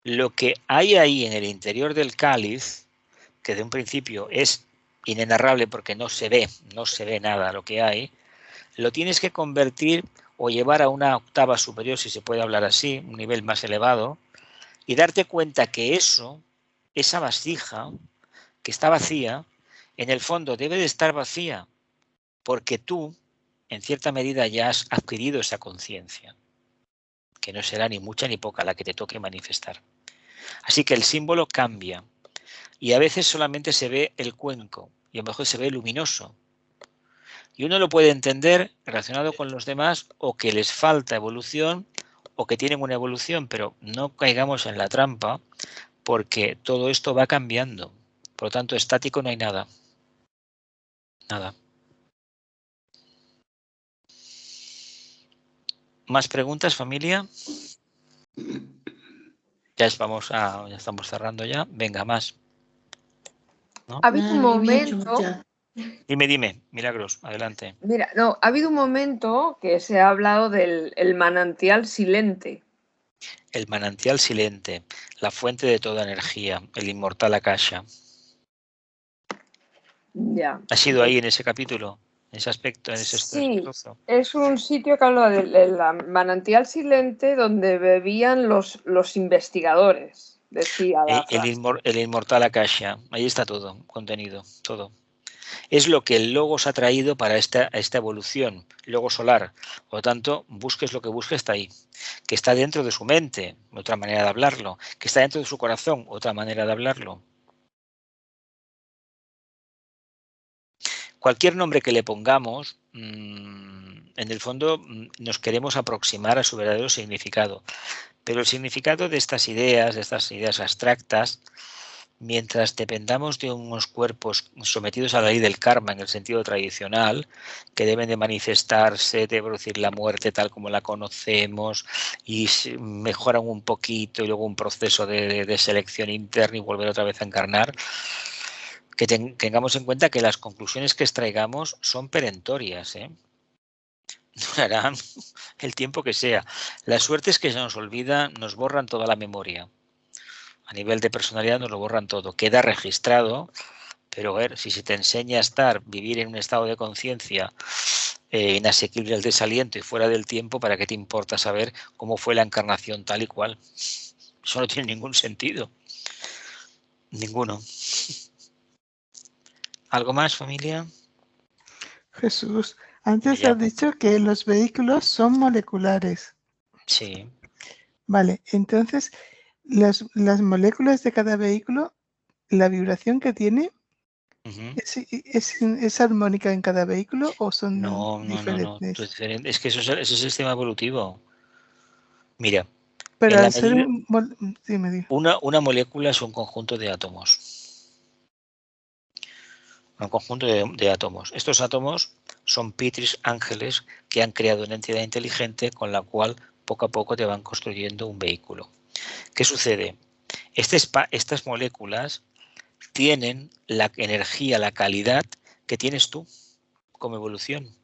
lo que hay ahí en el interior del cáliz, que de un principio es inenarrable porque no se ve nada lo que hay, lo tienes que convertir o llevar a una octava superior, si se puede hablar así, un nivel más elevado, y darte cuenta que esa vasija que está vacía, en el fondo debe de estar vacía, porque tú, en cierta medida, ya has adquirido esa conciencia, que no será ni mucha ni poca la que te toque manifestar. Así que el símbolo cambia, y a veces solamente se ve el cuenco, y a lo mejor se ve luminoso. Y uno lo puede entender relacionado con los demás, o que les falta evolución, o que tienen una evolución, pero no caigamos en la trampa, porque todo esto va cambiando. Por lo tanto, estático no hay nada. Nada. ¿Más preguntas, familia? Ya estamos cerrando ya. Venga, más. ¿No? Ha habido un momento... Dime, Milagros, adelante. Mira, no, ha habido un momento que se ha hablado del manantial silente. El manantial silente, la fuente de toda energía, el inmortal Akasha. Ya. ¿Ha sido ahí en ese capítulo? En ese aspecto, en ese trozo. Es un sitio que habla del manantial silente donde bebían los investigadores. Decía el inmortal Akasha. Ahí está todo, contenido, todo. Es lo que el Logos ha traído para esta evolución, Logos solar. Por lo tanto, busques lo que busques, está ahí. Que está dentro de su mente, otra manera de hablarlo. Que está dentro de su corazón, otra manera de hablarlo. Cualquier nombre que le pongamos, en el fondo nos queremos aproximar a su verdadero significado. Pero el significado de estas ideas abstractas, mientras dependamos de unos cuerpos sometidos a la ley del karma en el sentido tradicional, que deben de manifestarse, de producir la muerte tal como la conocemos y mejoran un poquito y luego un proceso de selección interna y volver otra vez a encarnar, que tengamos en cuenta que las conclusiones que extraigamos son perentorias, durarán el tiempo que sea. La suerte es que se nos olvida, nos borran toda la memoria. A nivel de personalidad nos lo borran todo. Queda registrado, pero a ver, si se te enseña a vivir en un estado de conciencia inasequible al desaliento y fuera del tiempo, ¿para qué te importa saber cómo fue la encarnación tal y cual? Eso no tiene ningún sentido. Ninguno. ¿Algo más, familia? Jesús, antes has dicho que los vehículos son moleculares. Sí. Vale, entonces, las moléculas de cada vehículo, la vibración que tiene, ¿es armónica en cada vehículo o son diferentes? No, es diferente. Es que eso es el sistema evolutivo. Mira, pero al ser dime. Una molécula es un conjunto de átomos. Un conjunto de átomos. Estos átomos son pitris ángeles que han creado una entidad inteligente con la cual poco a poco te van construyendo un vehículo. ¿Qué sucede? Estas moléculas tienen la energía, la calidad que tienes tú como evolución.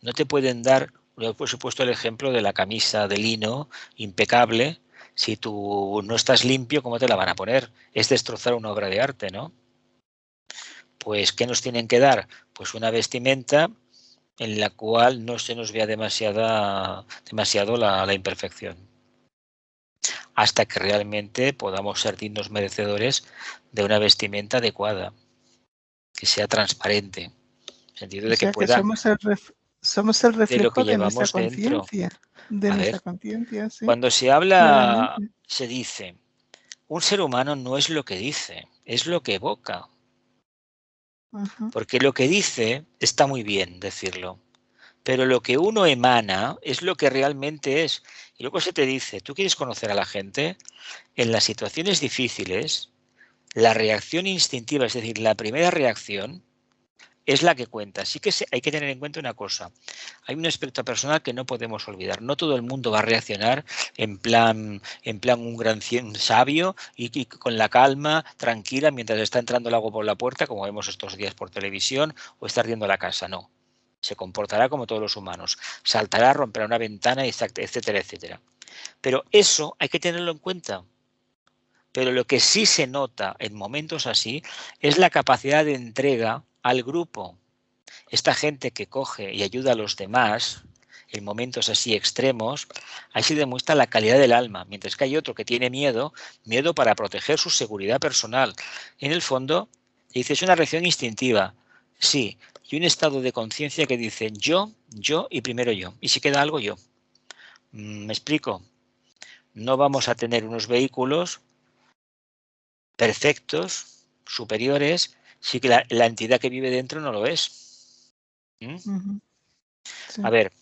No te pueden dar, por supuesto, el ejemplo de la camisa de lino impecable. Si tú no estás limpio, ¿cómo te la van a poner? Es destrozar una obra de arte, ¿no? Pues, ¿qué nos tienen que dar? Pues una vestimenta en la cual no se nos vea demasiado la imperfección. Hasta que realmente podamos ser dignos merecedores de una vestimenta adecuada, que sea transparente, en el sentido de que pueda... somos el reflejo de nuestra conciencia. ¿Sí? Cuando se habla, se dice, un ser humano no es lo que dice, es lo que evoca. Porque lo que dice está muy bien decirlo, pero lo que uno emana es lo que realmente es. Y luego se te dice, ¿tú quieres conocer a la gente? En las situaciones difíciles, la reacción instintiva, es decir, la primera reacción, es la que cuenta. Así que hay que tener en cuenta una cosa. Hay un aspecto personal que no podemos olvidar. No todo el mundo va a reaccionar en plan un gran sabio y con la calma, tranquila, mientras está entrando el agua por la puerta, como vemos estos días por televisión, o está ardiendo la casa. No. Se comportará como todos los humanos. Saltará, romperá una ventana, etcétera, etcétera. Pero eso hay que tenerlo en cuenta. Pero lo que sí se nota en momentos así es la capacidad de entrega al grupo. Esta gente que coge y ayuda a los demás en momentos así extremos, ahí se demuestra la calidad del alma, mientras que hay otro que tiene miedo para proteger su seguridad personal. En el fondo, dice, es una reacción instintiva, sí, y un estado de conciencia que dice yo y primero yo, y si queda algo yo. ¿Me explico? No vamos a tener unos vehículos perfectos, superiores, sí que la entidad que vive dentro no lo es. Sí. A ver,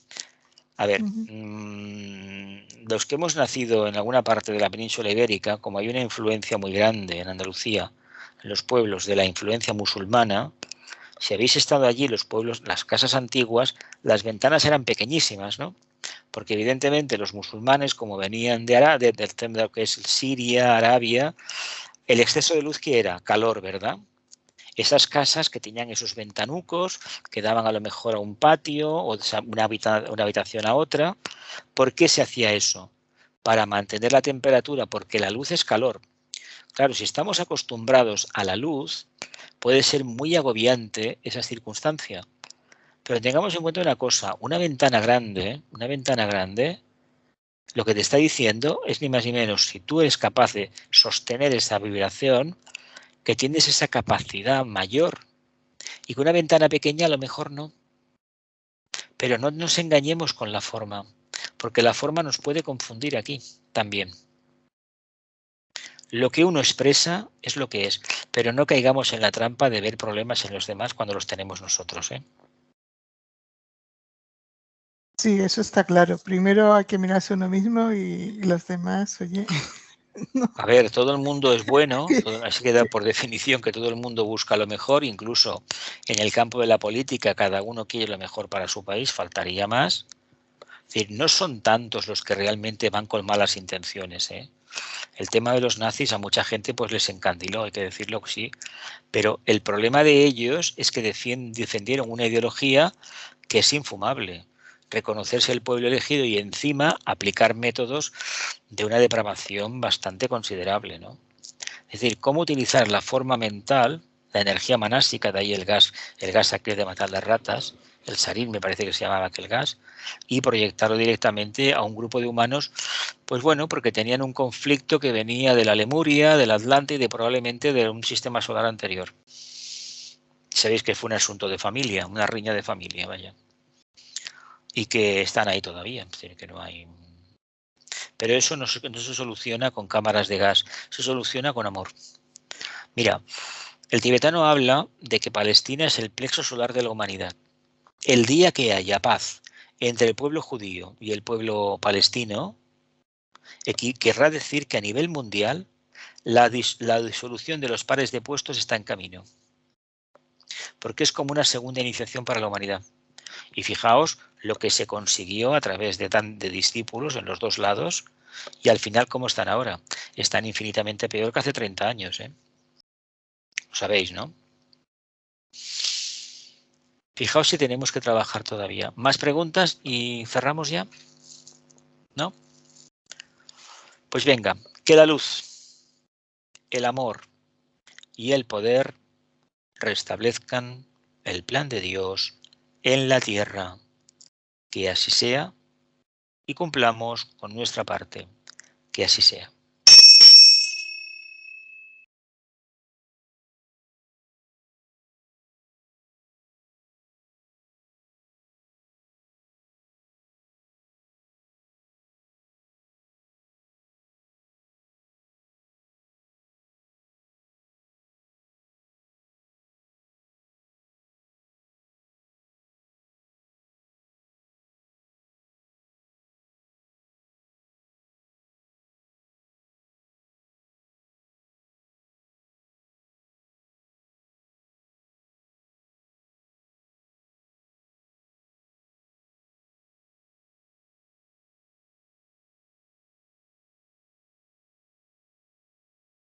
los que hemos nacido en alguna parte de la península ibérica, como hay una influencia muy grande en Andalucía, en los pueblos de la influencia musulmana, si habéis estado allí, los pueblos, las casas antiguas, las ventanas eran pequeñísimas, ¿no? Porque evidentemente los musulmanes, como venían de lo que es Siria, Arabia, el exceso de luz que era calor, ¿verdad? Esas casas que tenían esos ventanucos, que daban a lo mejor a un patio o una habitación a otra. ¿Por qué se hacía eso? Para mantener la temperatura, porque la luz es calor. Claro, si estamos acostumbrados a la luz, puede ser muy agobiante esa circunstancia. Pero tengamos en cuenta una cosa, una ventana grande, lo que te está diciendo es ni más ni menos, si tú eres capaz de sostener esa vibración, que tienes esa capacidad mayor, y con una ventana pequeña a lo mejor no. Pero no nos engañemos con la forma, porque la forma nos puede confundir aquí también. Lo que uno expresa es lo que es, pero no caigamos en la trampa de ver problemas en los demás cuando los tenemos nosotros, ¿eh? Sí, eso está claro. Primero hay que mirarse uno mismo y los demás, oye. No. A ver, todo el mundo es bueno, así que da por definición que todo el mundo busca lo mejor, incluso en el campo de la política cada uno quiere lo mejor para su país, faltaría más. Es decir, no son tantos los que realmente van con malas intenciones, ¿eh? El tema de los nazis a mucha gente pues les encandiló, hay que decirlo que sí, pero el problema de ellos es que defendieron una ideología que es infumable. Reconocerse el pueblo elegido y encima aplicar métodos de una depravación bastante considerable, ¿no? Es decir, cómo utilizar la forma mental, la energía manástica, de ahí el gas aquel de matar las ratas, el sarín me parece que se llamaba aquel gas, y proyectarlo directamente a un grupo de humanos, pues bueno, porque tenían un conflicto que venía de la Lemuria, del Atlante y probablemente de un sistema solar anterior. Sabéis que fue un asunto de familia, una riña de familia, vaya. Y que están ahí todavía, es decir, que no hay... Pero eso no se soluciona con cámaras de gas, se soluciona con amor. Mira, el tibetano habla de que Palestina es el plexo solar de la humanidad. El día que haya paz entre el pueblo judío y el pueblo palestino, querrá decir que a nivel mundial la disolución de los pares de puestos está en camino. Porque es como una segunda iniciación para la humanidad. Y fijaos lo que se consiguió a través de discípulos en los dos lados y al final cómo están ahora. Están infinitamente peor que hace 30 años, ¿eh? Lo sabéis, ¿no? Fijaos si tenemos que trabajar todavía. ¿Más preguntas y cerramos ya? ¿No? Pues venga, que la luz, el amor y el poder restablezcan el plan de Dios en la tierra. Que así sea y cumplamos con nuestra parte. Que así sea.